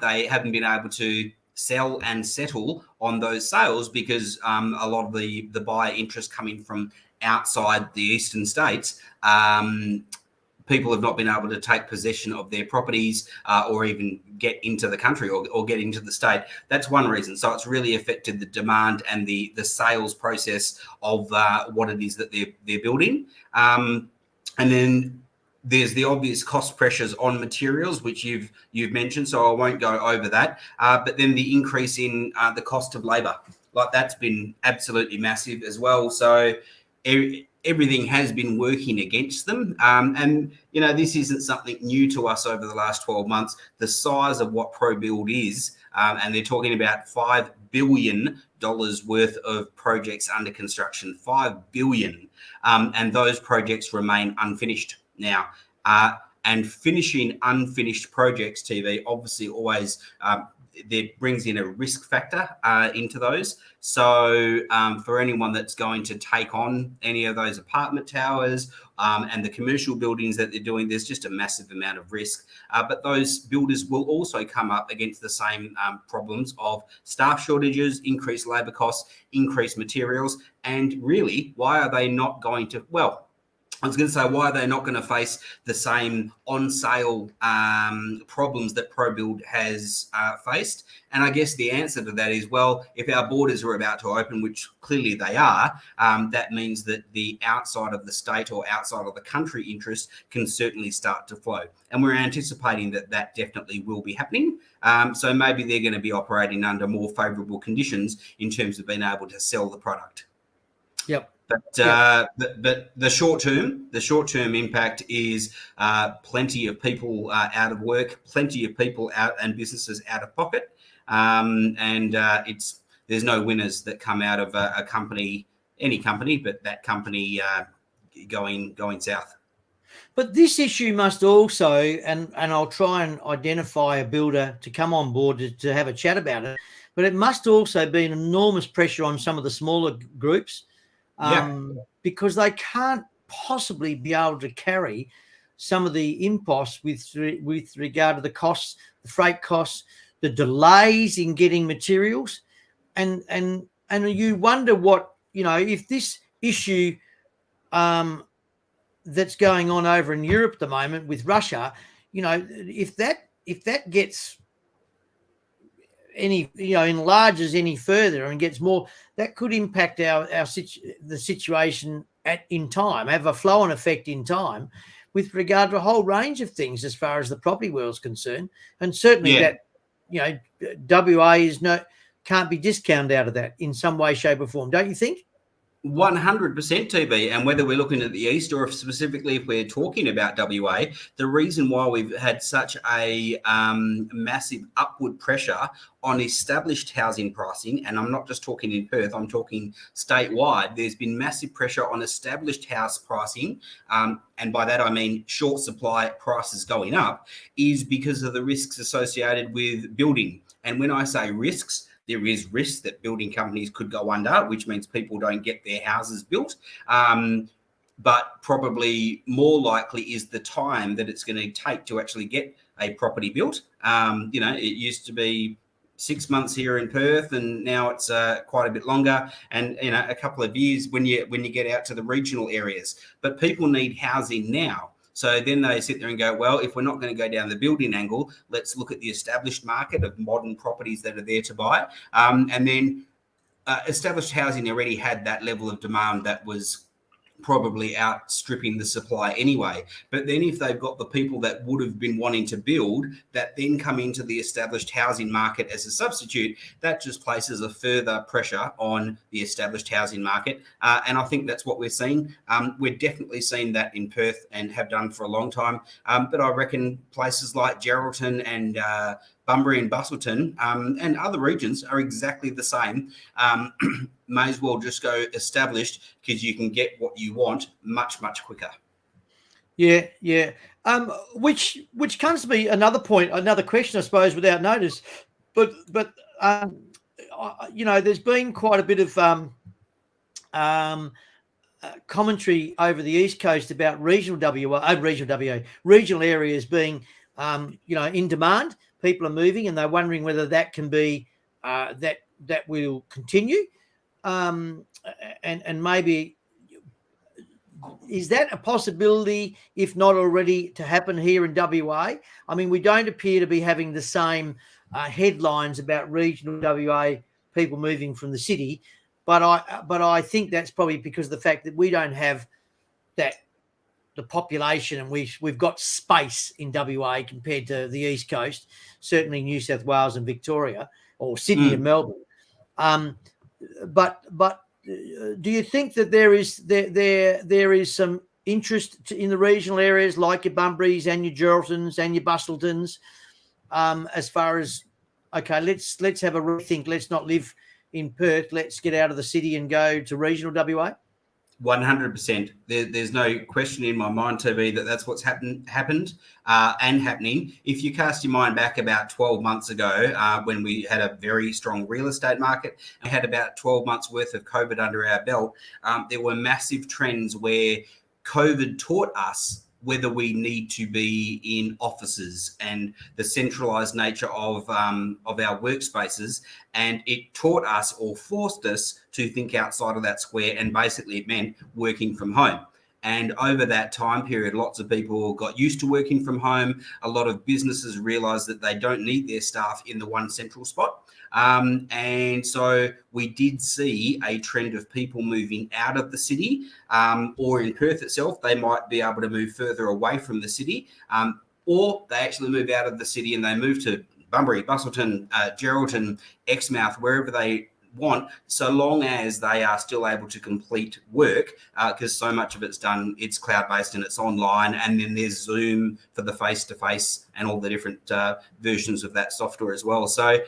they haven't been able to sell and settle on those sales because a lot of the buyer interest coming from outside the eastern states, people have not been able to take possession of their properties or even get into the country or get into the state. That's one reason. So it's really affected the demand and the sales process of what it is that they're building. And then there's the obvious cost pressures on materials, which you've mentioned, so I won't go over that. But then the increase in the cost of labour, like that's been absolutely massive as well. So everything has been working against them. And, this isn't something new to us over the last 12 months. The size of what ProBuild is, and they're talking about $5 billion worth of projects under construction, $5 billion. And those projects remain unfinished now. And finishing unfinished projects, TV, obviously always that brings in a risk factor into those. So for anyone that's going to take on any of those apartment towers and the commercial buildings that they're doing, there's just a massive amount of risk. But those builders will also come up against the same problems of staff shortages, increased labour costs, increased materials. And really, why are they not going to, well, I was going to say, why are they not going to face the same on-sale problems that ProBuild has faced? And I guess the answer to that is, well, if our borders are about to open, which clearly they are, that means that the outside of the state or outside of the country interest can certainly start to flow. And we're anticipating that definitely will be happening. So maybe they're going to be operating under more favourable conditions in terms of being able to sell the product. Yep. But the short term impact is plenty of people out of work, plenty of people out and businesses out of pocket, and there's no winners that come out of a company, any company, but that company going south. But this issue must also, and I'll try and identify a builder to come on board to have a chat about it, but it must also be an enormous pressure on some of the smaller groups, because they can't possibly be able to carry some of the imposts with regard to the costs, the freight costs, the delays in getting materials, and you wonder what, if this issue that's going on over in Europe at the moment with Russia, if that gets any, enlarges any further and gets more, that could impact the situation in time, have a flow-on effect in time with regard to a whole range of things as far as the property world is concerned. And certainly that, WA can't be discounted out of that in some way, shape or form, don't you think? 100% TB, and whether we're looking at the east or specifically if we're talking about WA, the reason why we've had such a massive upward pressure on established housing pricing, and I'm not just talking in Perth, I'm talking statewide, there's been massive pressure on established house pricing, and by that I mean short supply prices going up, is because of the risks associated with building. And when I say risks, there is risk that building companies could go under, which means people don't get their houses built. But probably more likely is the time that it's going to take to actually get a property built. It used to be 6 months here in Perth, and now it's quite a bit longer, and a couple of years when you get out to the regional areas. But people need housing now. So then they sit there and go, well, if we're not going to go down the building angle, let's look at the established market of modern properties that are there to buy. And then established housing already had that level of demand that was probably outstripping the supply anyway. But then if they've got the people that would have been wanting to build that then come into the established housing market as a substitute, that just places a further pressure on the established housing market. And I think that's what we're seeing. We're definitely seeing that in Perth and have done for a long time. But I reckon places like Geraldton and Bunbury and Bustleton and other regions are exactly the same. May as well just go established because you can get what you want much, much quicker. Yeah. Which comes to me another point, another question, I suppose, without notice. But there's been quite a bit of commentary over the East Coast about regional areas being, in demand. People are moving, and they're wondering whether that can be that will continue. And maybe is that a possibility, if not already, to happen here in WA? I mean, we don't appear to be having the same headlines about regional WA people moving from the city, but I think that's probably because of the fact that we don't have the population, and we've got space in WA compared to the East Coast, certainly New South Wales and Victoria, or Sydney and Melbourne. But do you think that there is some interest in the regional areas like your Bunburys and your Geraldtons and your Bustletons, as far as, okay, let's have a rethink. Let's not live in Perth. Let's get out of the city and go to regional WA. 100%. There's no question in my mind, TB, that's what's happened and happening. If you cast your mind back about 12 months ago, when we had a very strong real estate market, and had about 12 months worth of COVID under our belt, there were massive trends where COVID taught us whether we need to be in offices and the centralized nature of our workspaces. And it taught us, or forced us, to think outside of that square, and basically it meant working from home. And over that time period, lots of people got used to working from home. A lot of businesses realized that they don't need their staff in the one central spot. And so we did see a trend of people moving out of the city, or in Perth itself, they might be able to move further away from the city, or they actually move out of the city and they move to Bunbury, Bustleton, Geraldton, Exmouth, wherever they want, so long as they are still able to complete work, because so much of it's done, it's cloud-based and it's online, and then there's Zoom for the face-to-face and all the different versions of that software as well. So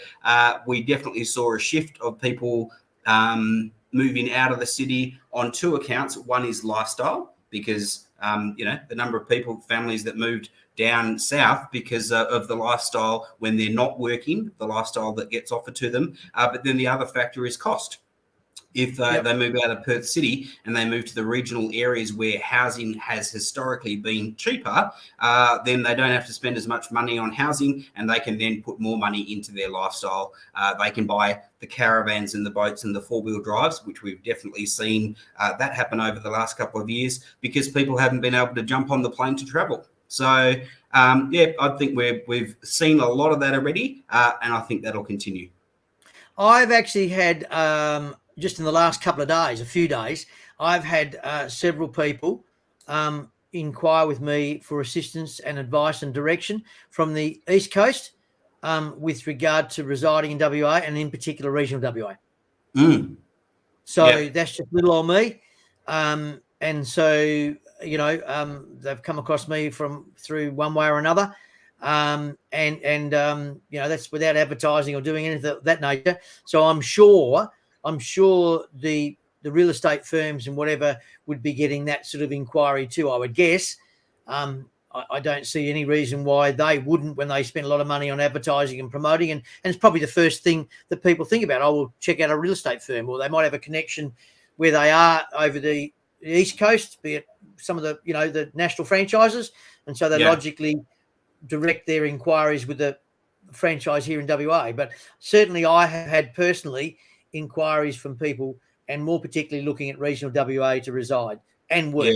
we definitely saw a shift of people moving out of the city on two accounts. One is lifestyle, because the number of families that moved down south because of the lifestyle when they're not working, the lifestyle that gets offered to them. But then the other factor is cost. If they move out of Perth City and they move to the regional areas where housing has historically been cheaper, then they don't have to spend as much money on housing, and they can then put more money into their lifestyle. They can buy the caravans and the boats and the four-wheel drives, which we've definitely seen that happen over the last couple of years, because people haven't been able to jump on the plane to travel. So, I think we've seen a lot of that already, and I think that'll continue. I've actually had, just in the last couple of days, a few days, I've had several people inquire with me for assistance and advice and direction from the East Coast with regard to residing in WA, and in particular regional WA. So that's just little on me. And so, they've come across me through one way or another. And that's without advertising or doing anything of that nature. So I'm sure the real estate firms and whatever would be getting that sort of inquiry too, I would guess. I don't see any reason why they wouldn't, when they spend a lot of money on advertising and promoting. And it's probably the first thing that people think about. I will check out a real estate firm, or they might have a connection where they are over the East Coast, be it some of the, the national franchises. And so they logically direct their inquiries with the franchise here in WA. But certainly I have had personally inquiries from people, and more particularly looking at regional WA to reside and work.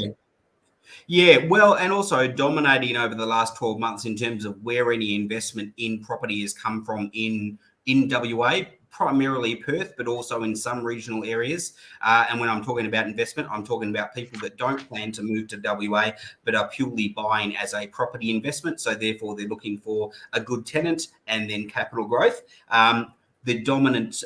Yeah, well, and also dominating over the last 12 months in terms of where any investment in property has come from in WA, primarily Perth, but also in some regional areas. And when I'm talking about investment, I'm talking about people that don't plan to move to WA, but are purely buying as a property investment. So therefore, they're looking for a good tenant and then capital growth. The dominant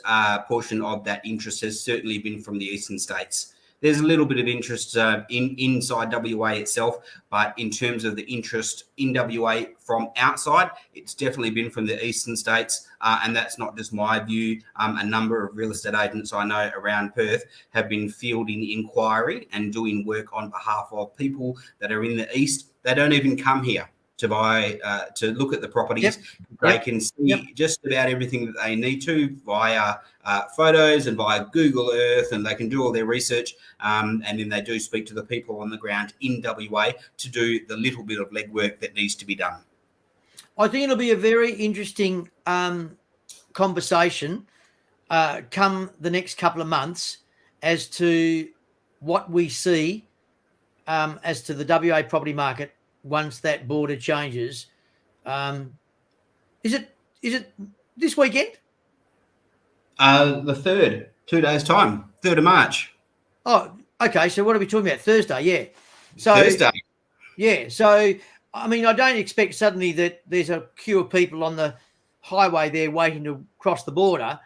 portion of that interest has certainly been from the eastern states. There's a little bit of interest inside WA itself, but in terms of the interest in WA from outside, it's definitely been from the eastern states, and that's not just my view. A number of real estate agents I know around Perth have been fielding inquiry and doing work on behalf of people that are in the east. They don't even come here to buy, to look at the properties. They can see just about everything that they need to via photos and via Google Earth, and they can do all their research. And then they do speak to the people on the ground in WA to do the little bit of legwork that needs to be done. I think it'll be a very interesting conversation come the next couple of months as to what we see as to the WA property market once that border changes. Is it this weekend? The 3rd, 2 days' time, 3rd of March. Oh, okay. So what are we talking about? Thursday, yeah. So Thursday. Yeah. So, I mean, I don't expect suddenly that there's a queue of people on the highway there waiting to cross the border.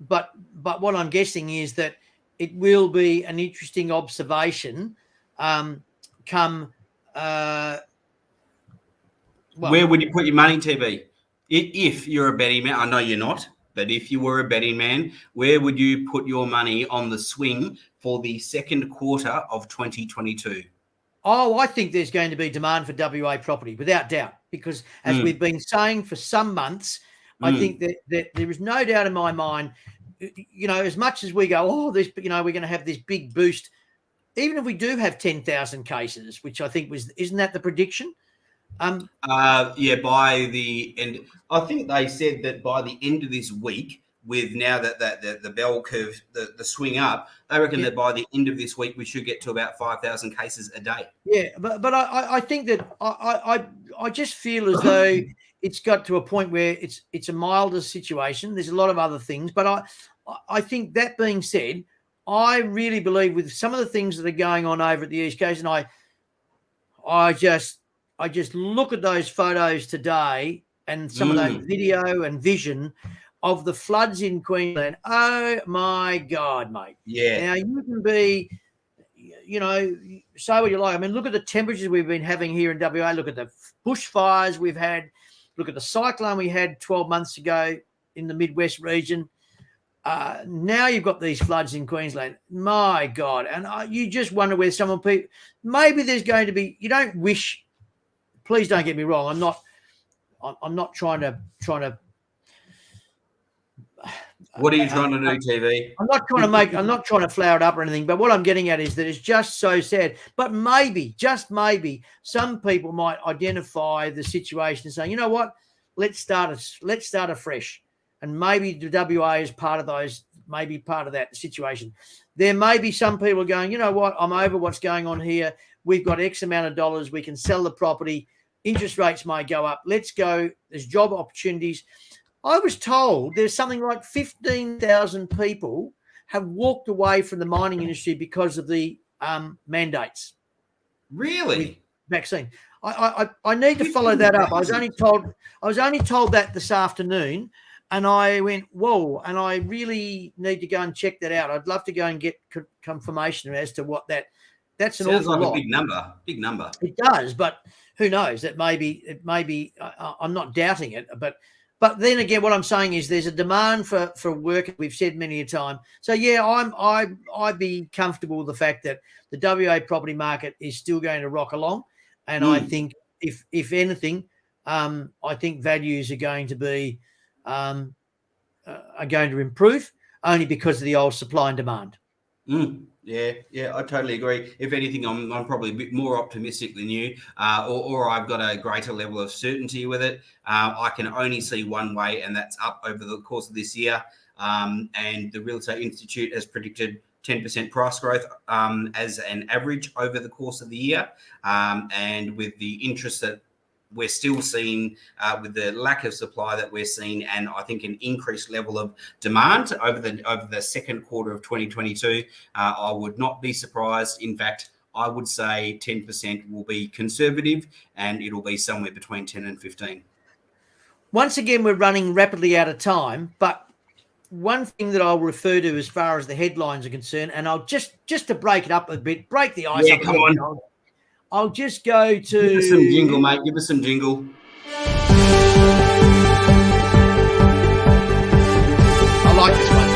But what I'm guessing is that it will be an interesting observation come where would you put your money, TB? If you're a betting man, I know you're not, but if you were a betting man, where would you put your money on the swing for the second quarter of 2022? Oh, I think there's going to be demand for WA property, without doubt, because as we've been saying for some months, I think that there is no doubt in my mind, as much as we go, we're going to have this big boost, even if we do have 10,000 cases, which I think isn't that the prediction? By the end, I think they said that by the end of this week, with now that the bell curve, the swing up, they reckon that by the end of this week we should get to about 5,000 cases a day. Yeah, but I think that I just feel as though it's got to a point where it's a milder situation. There's a lot of other things, but I think that being said, I really believe with some of the things that are going on over at the East Coast, and I just look at those photos today and some of that video and vision. of the floods in Queensland. Oh my God, mate. Yeah. Now you can be, say what you like. I mean, look at the temperatures we've been having here in WA. Look at the bushfires we've had. Look at the cyclone we had 12 months ago in the Midwest region. Now you've got these floods in Queensland. My God. And you just wonder whether maybe there's going to be, you don't wish, please don't get me wrong. I'm not trying to What are you trying to do, TV? I'm not trying to flower it up or anything, but what I'm getting at is that it's just so sad. But maybe, just maybe, some people might identify the situation and say, you know what, let's start afresh. And maybe the WA is part of those, maybe part of that situation. There may be some people going, you know what, I'm over what's going on here. We've got X amount of dollars. We can sell the property. Interest rates may go up. Let's go. There's job opportunities. I was told there's something like 15,000 people have walked away from the mining industry because of the mandates. Really? Vaccine. I need to follow that up. I was only told that this afternoon, and I went, whoa, and I really need to go and check that out. I'd love to go and get confirmation as to what that's an Sounds awful like lot. a big number. It does, but who knows? It may be. I'm not doubting it, but then again, what I'm saying is there's a demand for work. We've said many a time. So yeah, I'd be comfortable with the fact that the WA property market is still going to rock along, and I think if anything, I think values are going to be improve only because of the old supply and demand. Yeah, I totally agree. If anything, I'm probably a bit more optimistic than you, or I've got a greater level of certainty with it. I can only see one way, and that's up over the course of this year. And the Real Estate Institute has predicted 10% price growth as an average over the course of the year. And with the interest that we're still seeing, with the lack of supply that we're seeing, and I think an increased level of demand over the second quarter of 2022, I would not be surprised. In fact, I would say 10% will be conservative, and it'll be somewhere between 10 and 15. Once again, we're running rapidly out of time, but one thing that I'll refer to as far as the headlines are concerned, and I'll just to break it up a bit, break the ice up a come bit. on. I'll just go to... Give us some jingle, mate. Give us some jingle. I like this one.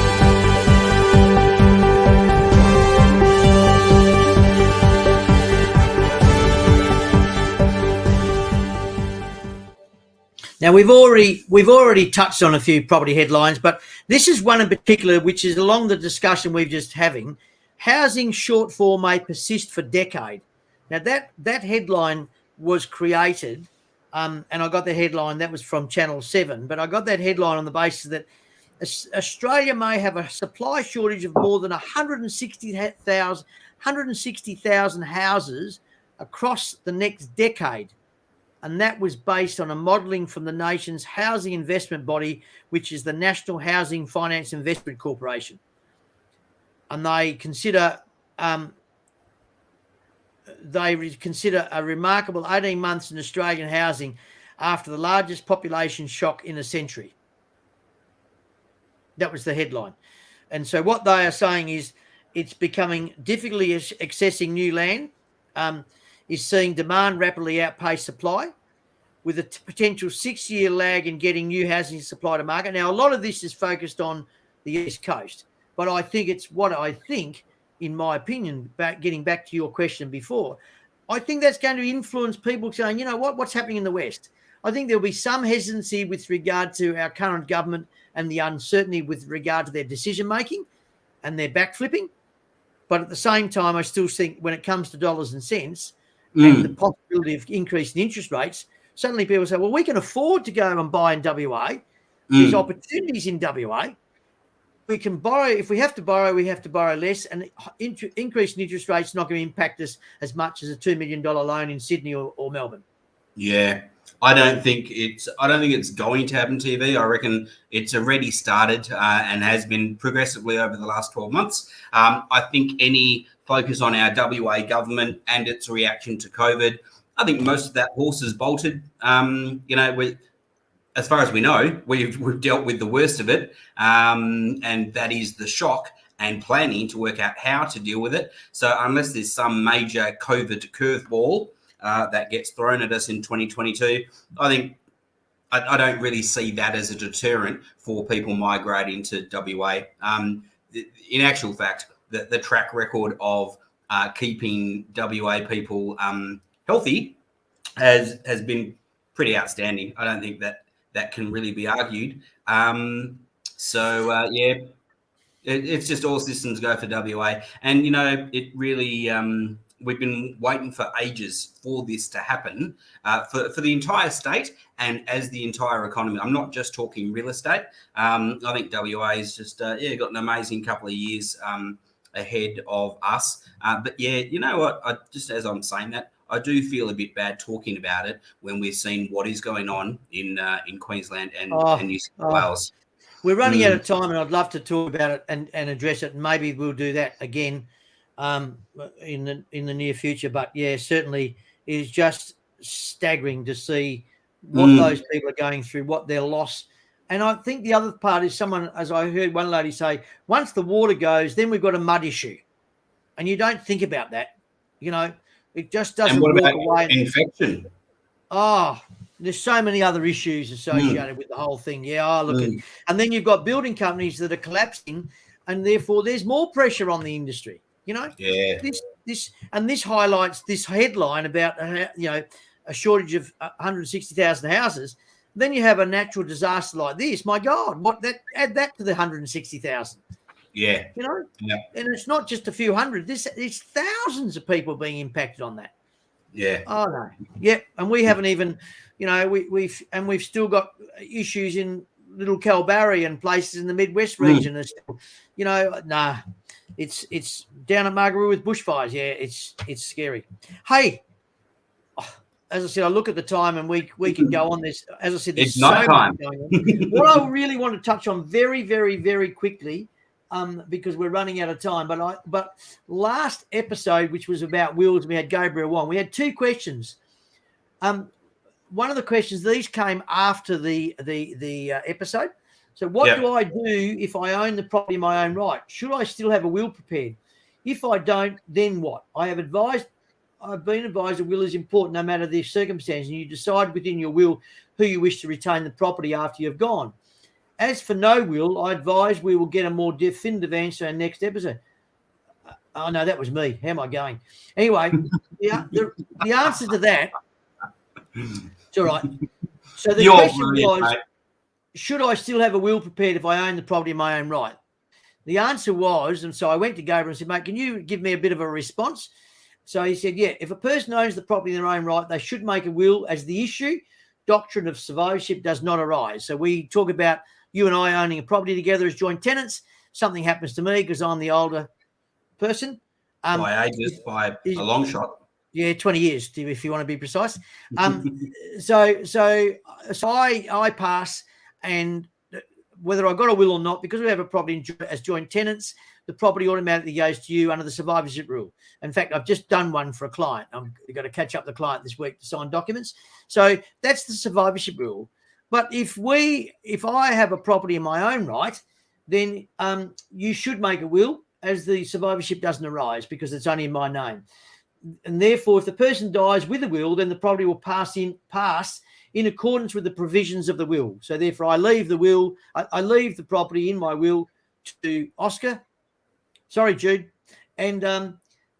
Now, we've already touched on a few property headlines, but this is one in particular, which is along the discussion we've just having. Housing shortfall may persist for decade. Now, that headline was created, and I got the headline, that was from Channel 7, but I got that headline on the basis that Australia may have a supply shortage of more than 160,000 houses across the next decade. And that was based on a modelling from the nation's housing investment body, which is the National Housing Finance Investment Corporation. And they consider... they consider a remarkable 18 months in Australian housing after the largest population shock in a century. That was the headline. And so what they are saying is it's becoming difficulty accessing new land, is seeing demand rapidly outpace supply, with a potential 6-year lag in getting new housing supply to market. Now, a lot of this is focused on the East Coast, but I think in my opinion, getting back to your question before, I think that's going to influence people saying, you know what's happening in the West? I think there'll be some hesitancy with regard to our current government and the uncertainty with regard to their decision-making and their backflipping. But at the same time, I still think when it comes to dollars and cents and the possibility of increasing interest rates, suddenly people say, well, we can afford to go and buy in WA. There's opportunities in WA. We can borrow. If we have to borrow, we have to borrow less, and increase in interest rates not going to impact us as much as a $2 million loan in Sydney or Melbourne. Yeah, I don't think it's going to happen, TV. I reckon it's already started and has been progressively over the last 12 months. I think any focus on our WA government and its reaction to COVID, I think most of that horse is bolted. as far as we know, we've dealt with the worst of it, and that is the shock and planning to work out how to deal with it. So unless there's some major COVID curveball that gets thrown at us in 2022, I think I don't really see that as a deterrent for people migrating to WA. In actual fact, the track record of keeping WA people healthy has been pretty outstanding. I don't think that can really be argued. It's just all systems go for WA. And, it really, we've been waiting for ages for this to happen for the entire state and as the entire economy. I'm not just talking real estate. I think WA is just, got an amazing couple of years ahead of us. But yeah, you know what? Just as I'm saying that, I do feel a bit bad talking about it when we're seeing what is going on in Queensland and New South Wales. We're running out of time, and I'd love to talk about it and address it, and maybe we'll do that again in the near future. But yeah, certainly it is just staggering to see what those people are going through, what their loss. And I think the other part is someone, as I heard one lady say, once the water goes, then we've got a mud issue, and you don't think about that, It just doesn't. And what about infection? There's so many other issues associated with the whole thing. Yeah, and then you've got building companies that are collapsing, and therefore there's more pressure on the industry. Yeah. This highlights this headline about a shortage of 160,000 houses. Then you have a natural disaster like this. My God, add that to the 160,000. Yeah. And it's not just a few hundred. It's thousands of people being impacted on that. Yeah. Oh no. Yep. And we haven't even, we've still got issues in Little Kalbarri and places in the Midwest region. It's it's down at Margaroo with bushfires. Yeah, it's scary. Hey, as I said, I look at the time and we can go on this. As I said, there's it's not time. Going on. What I really want to touch on very, very, very quickly, because we're running out of time. But last episode, which was about wills, we had Gabriel Wong. We had two questions. One of the questions, these came after the episode. So what do I do if I own the property in my own right? Should I still have a will prepared? If I don't, then what? I've been advised a will is important no matter the circumstance, and you decide within your will who you wish to retain the property after you've gone. As for no will, I advise we will get a more definitive answer in next episode. Oh, no, that was me. How am I going? Anyway, the answer to that, it's all right. So the question was, should I still have a will prepared if I own the property in my own right? The answer was, and so I went to Gabriel and said, mate, can you give me a bit of a response? So he said, yeah, if a person owns the property in their own right, they should make a will as the issue. Doctrine of survivorship does not arise. So we talk about you and I owning a property together as joint tenants. Something happens to me because I'm the older person. By ages, by a long shot. Yeah, 20 years, if you want to be precise. So I pass, and whether I got a will or not, because we have a property as joint tenants, the property automatically goes to you under the survivorship rule. In fact, I've just done one for a client. I've got to catch up the client this week to sign documents. So that's the survivorship rule. But if I have a property in my own right, then you should make a will as the survivorship doesn't arise because it's only in my name. And therefore, if the person dies with a will, then the property will pass in accordance with the provisions of the will. So therefore, I leave the property in my will to Oscar. Sorry, Jude. And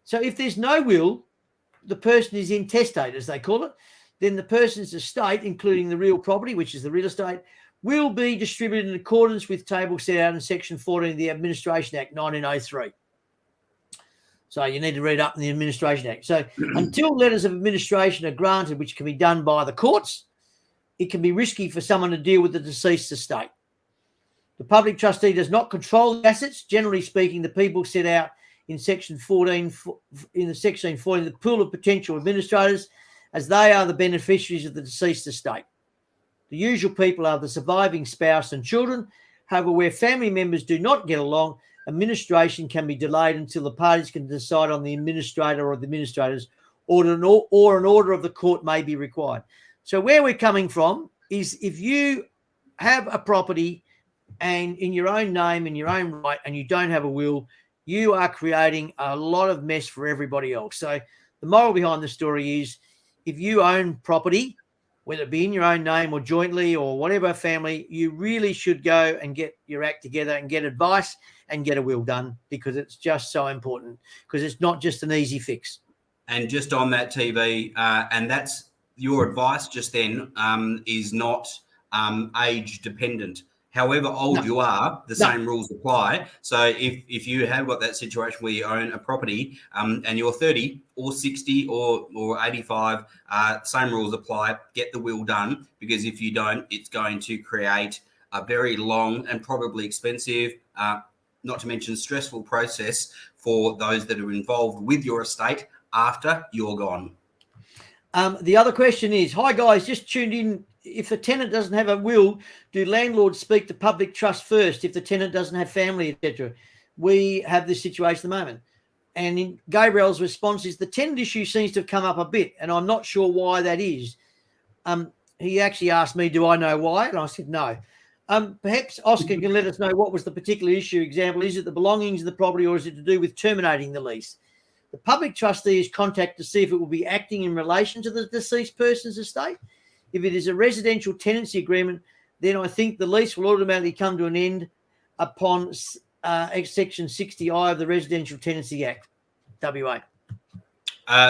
so if there's no will, the person is intestate, as they call it. Then the person's estate, including the real property, which is the real estate, will be distributed in accordance with tables set out in Section 14 of the Administration Act 1903. So you need to read up in the Administration Act. So until letters of administration are granted, which can be done by the courts, it can be risky for someone to deal with the deceased estate. The public trustee does not control the assets. Generally speaking, the people set out in Section 14, the pool of potential administrators, as they are the beneficiaries of the deceased estate. The usual people are the surviving spouse and children. However, where family members do not get along, administration can be delayed until the parties can decide on the administrator or the administrators, or an order of the court may be required. So where we're coming from is if you have a property and in your own name, in your own right, and you don't have a will, you are creating a lot of mess for everybody else. So the moral behind the story is if you own property, whether it be in your own name or jointly or whatever family, you really should go and get your act together and get advice and get a will done, because it's just so important, because it's not just an easy fix. And just on that TV, and that's your advice just then, is not age dependent. However old you are, the same rules apply. So if you have got that situation where you own a property and you're 30 or 60 or 85, same rules apply. Get the will done, because if you don't, it's going to create a very long and probably expensive, not to mention stressful process for those that are involved with your estate after you're gone. The other question is, hi guys, just tuned in. If the tenant doesn't have a will, do landlords speak to public trust first if the tenant doesn't have family, etc.? We have this situation at the moment. And in Gabriel's response is the tenant issue seems to have come up a bit, and I'm not sure why that is. He actually asked me, do I know why? And I said, no. Perhaps Oscar can let us know what was the particular issue. Example, is it the belongings of the property, or is it to do with terminating the lease? The public trustee is contacted to see if it will be acting in relation to the deceased person's estate. If it is a residential tenancy agreement, then I think the lease will automatically come to an end upon Section 60I of the Residential Tenancy Act, WA.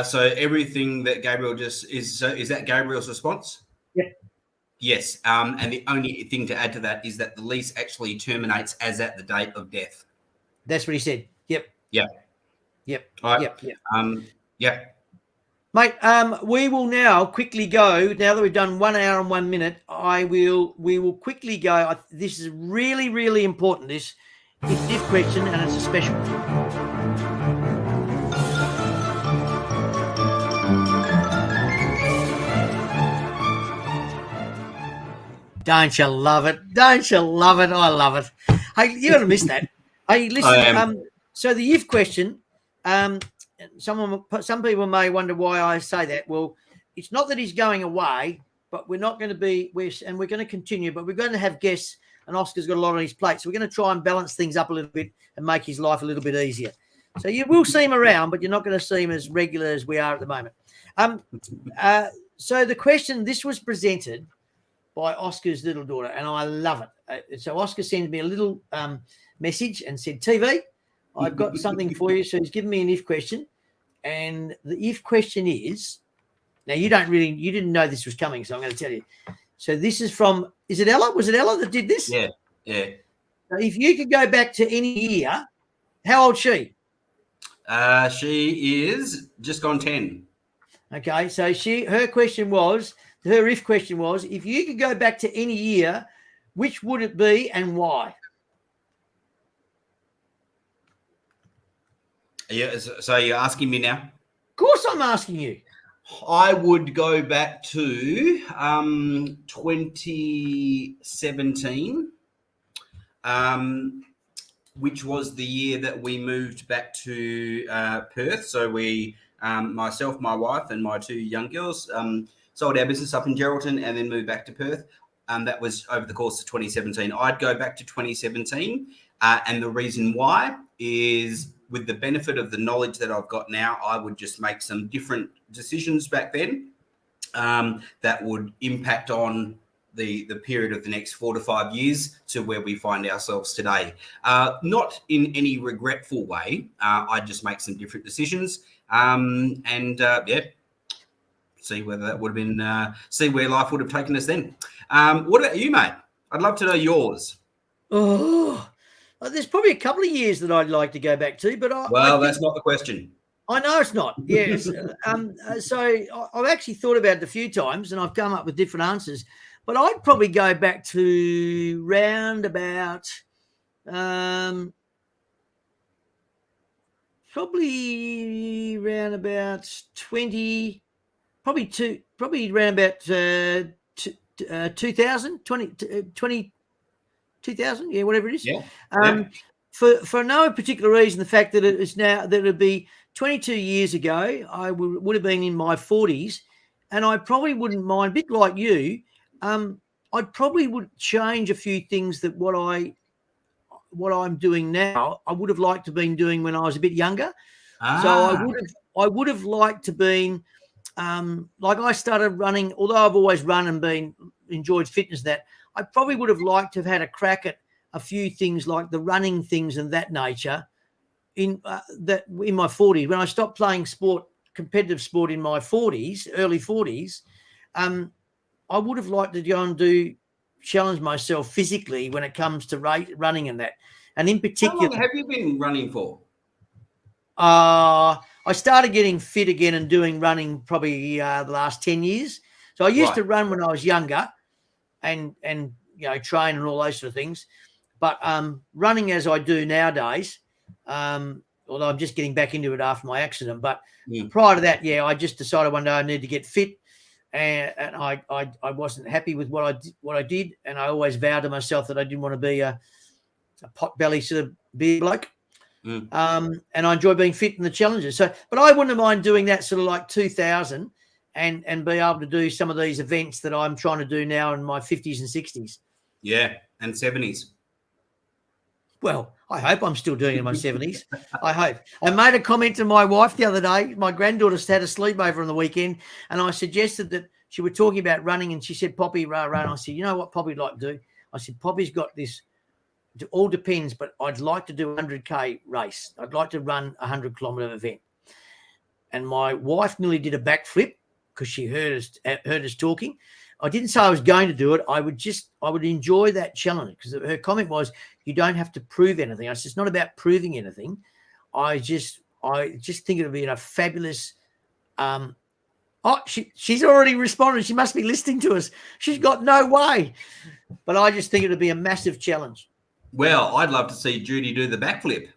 So everything that Gabriel just is that Gabriel's response? Yeah. Yes. And the only thing to add to that is that the lease actually terminates as at the date of death. That's what he said. Yep. Yeah. Yep. All right. Yep. Yeah. Mate, we will now quickly go. Now that we've done 1 hour and 1 minute, we will quickly go. This is really, really important. This question, and it's a special. Don't you love it? Don't you love it? I love it. Hey, you're going to miss that. Hey, listen. So the if question, some people may wonder why I say that. Well, it's not that he's going away, but we're not going to be, we're going to continue, but we're going to have guests, and Oscar's got a lot on his plate. So we're going to try and balance things up a little bit and make his life a little bit easier. So you will see him around, but you're not going to see him as regular as we are at the moment. So the question, this was presented by Oscar's little daughter, and I love it. So Oscar sends me a little message and said, TV, I've got something for you. So he's given me an if question. And the if question is, now you didn't know this was coming, so I'm going to tell you. So this is from, is it Ella? Was it Ella that did this? Yeah. So if you could go back to any year, how old is she? She is just gone 10. Okay, so her if question was, if you could go back to any year, which would it be and why? Yeah, so you're asking me now? Of course I'm asking you. I would go back to 2017, which was the year that we moved back to Perth. So we, myself, my wife, and my 2 young girls sold our business up in Geraldton and then moved back to Perth. That was over the course of 2017. I'd go back to 2017, and the reason why is, with the benefit of the knowledge that I've got now, I would just make some different decisions back then that would impact on the period of the next 4 to 5 years to where we find ourselves today. Not in any regretful way. I'd just make some different decisions see whether that would have been, see where life would have taken us then. What about you, mate? I'd love to know yours. Oh, there's probably a couple of years that I'd like to go back to, but that's not the question. I know it's not. Yes. So I've actually thought about it a few times, and I've come up with different answers. But I'd probably go back to round about, probably around about 20, probably around about 2000, 2000, yeah, whatever it is. Yeah. For no particular reason, the fact that it is now, that it'd be 22 years ago, I would have been in my 40s, and I probably wouldn't mind, a bit like you, I probably would change a few things that what I'm doing now. I would have liked to have been doing when I was a bit younger. So I would have liked to been like I started running, although I've always run and enjoyed fitness. That I probably would have liked to have had a crack at a few things like the running things and that nature in my 40s. When I stopped playing competitive sport in my 40s, early 40s, I would have liked to go and challenge myself physically when it comes to running and that. And in particular, how long have you been running for? I started getting fit again and doing running probably the last 10 years. So I used to run when I was younger and train and all those sort of things. But running as I do nowadays, although I'm just getting back into it after my accident. But prior to that, I just decided one day I needed to get fit. And I wasn't happy with what I did, and I always vowed to myself that I didn't want to be a pot belly sort of beer bloke. And I enjoy being fit in the challenges. So, but I wouldn't mind doing that sort of like 2000 and be able to do some of these events that I'm trying to do now in my 50s and 60s. Yeah, and 70s. Well, I hope I'm still doing it in my 70s. I hope. I made a comment to my wife the other day. My granddaughter had a sleepover on the weekend, and I suggested that she were talking about running, and she said, Poppy, rah, rah. And I said, you know what Poppy'd like to do? I said, Poppy's got this. It all depends, but I'd like to do a 100K race. I'd like to run a 100-kilometre event. And my wife nearly did a backflip because she heard us talking. I didn't say I was going to do it. I would enjoy that challenge because her comment was, you don't have to prove anything. I said, it's not about proving anything. I just think it'll be a fabulous. She's already responded. She must be listening to us. She's got no way. But I just think it'll be a massive challenge. Well, I'd love to see Judy do the backflip.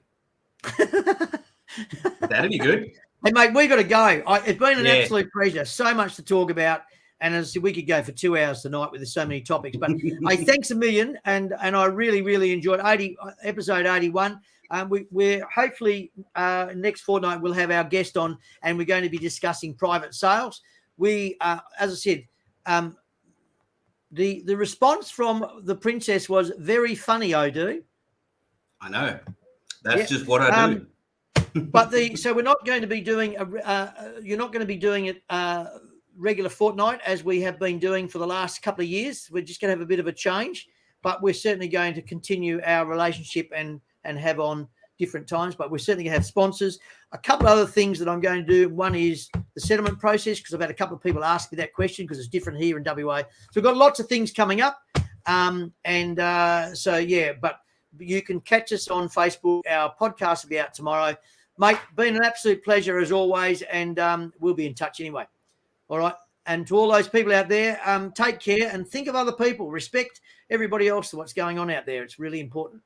That'd be good. Hey, mate, we got to go. It's been an absolute pleasure. So much to talk about. And as I said, we could go for 2 hours tonight with so many topics. But hey, thanks a million. And I really, really enjoyed episode 81. We're hopefully next fortnight we'll have our guest on, and we're going to be discussing private sales. We, as I said, the response from the princess was very funny, Odu. I know. That's just what I do. But so we're not going to be doing you're not going to be doing it regular fortnight as we have been doing for the last couple of years. We're just going to have a bit of a change, but we're certainly going to continue our relationship and have on different times. But we're certainly going to have sponsors. A couple of other things that I'm going to do. One is the settlement process, because I've had a couple of people ask me that question because it's different here in WA. So we've got lots of things coming up. But you can catch us on Facebook. Our podcast will be out tomorrow. Mate, been an absolute pleasure as always, and we'll be in touch anyway. All right. And to all those people out there, take care and think of other people. Respect everybody else and what's going on out there. It's really important.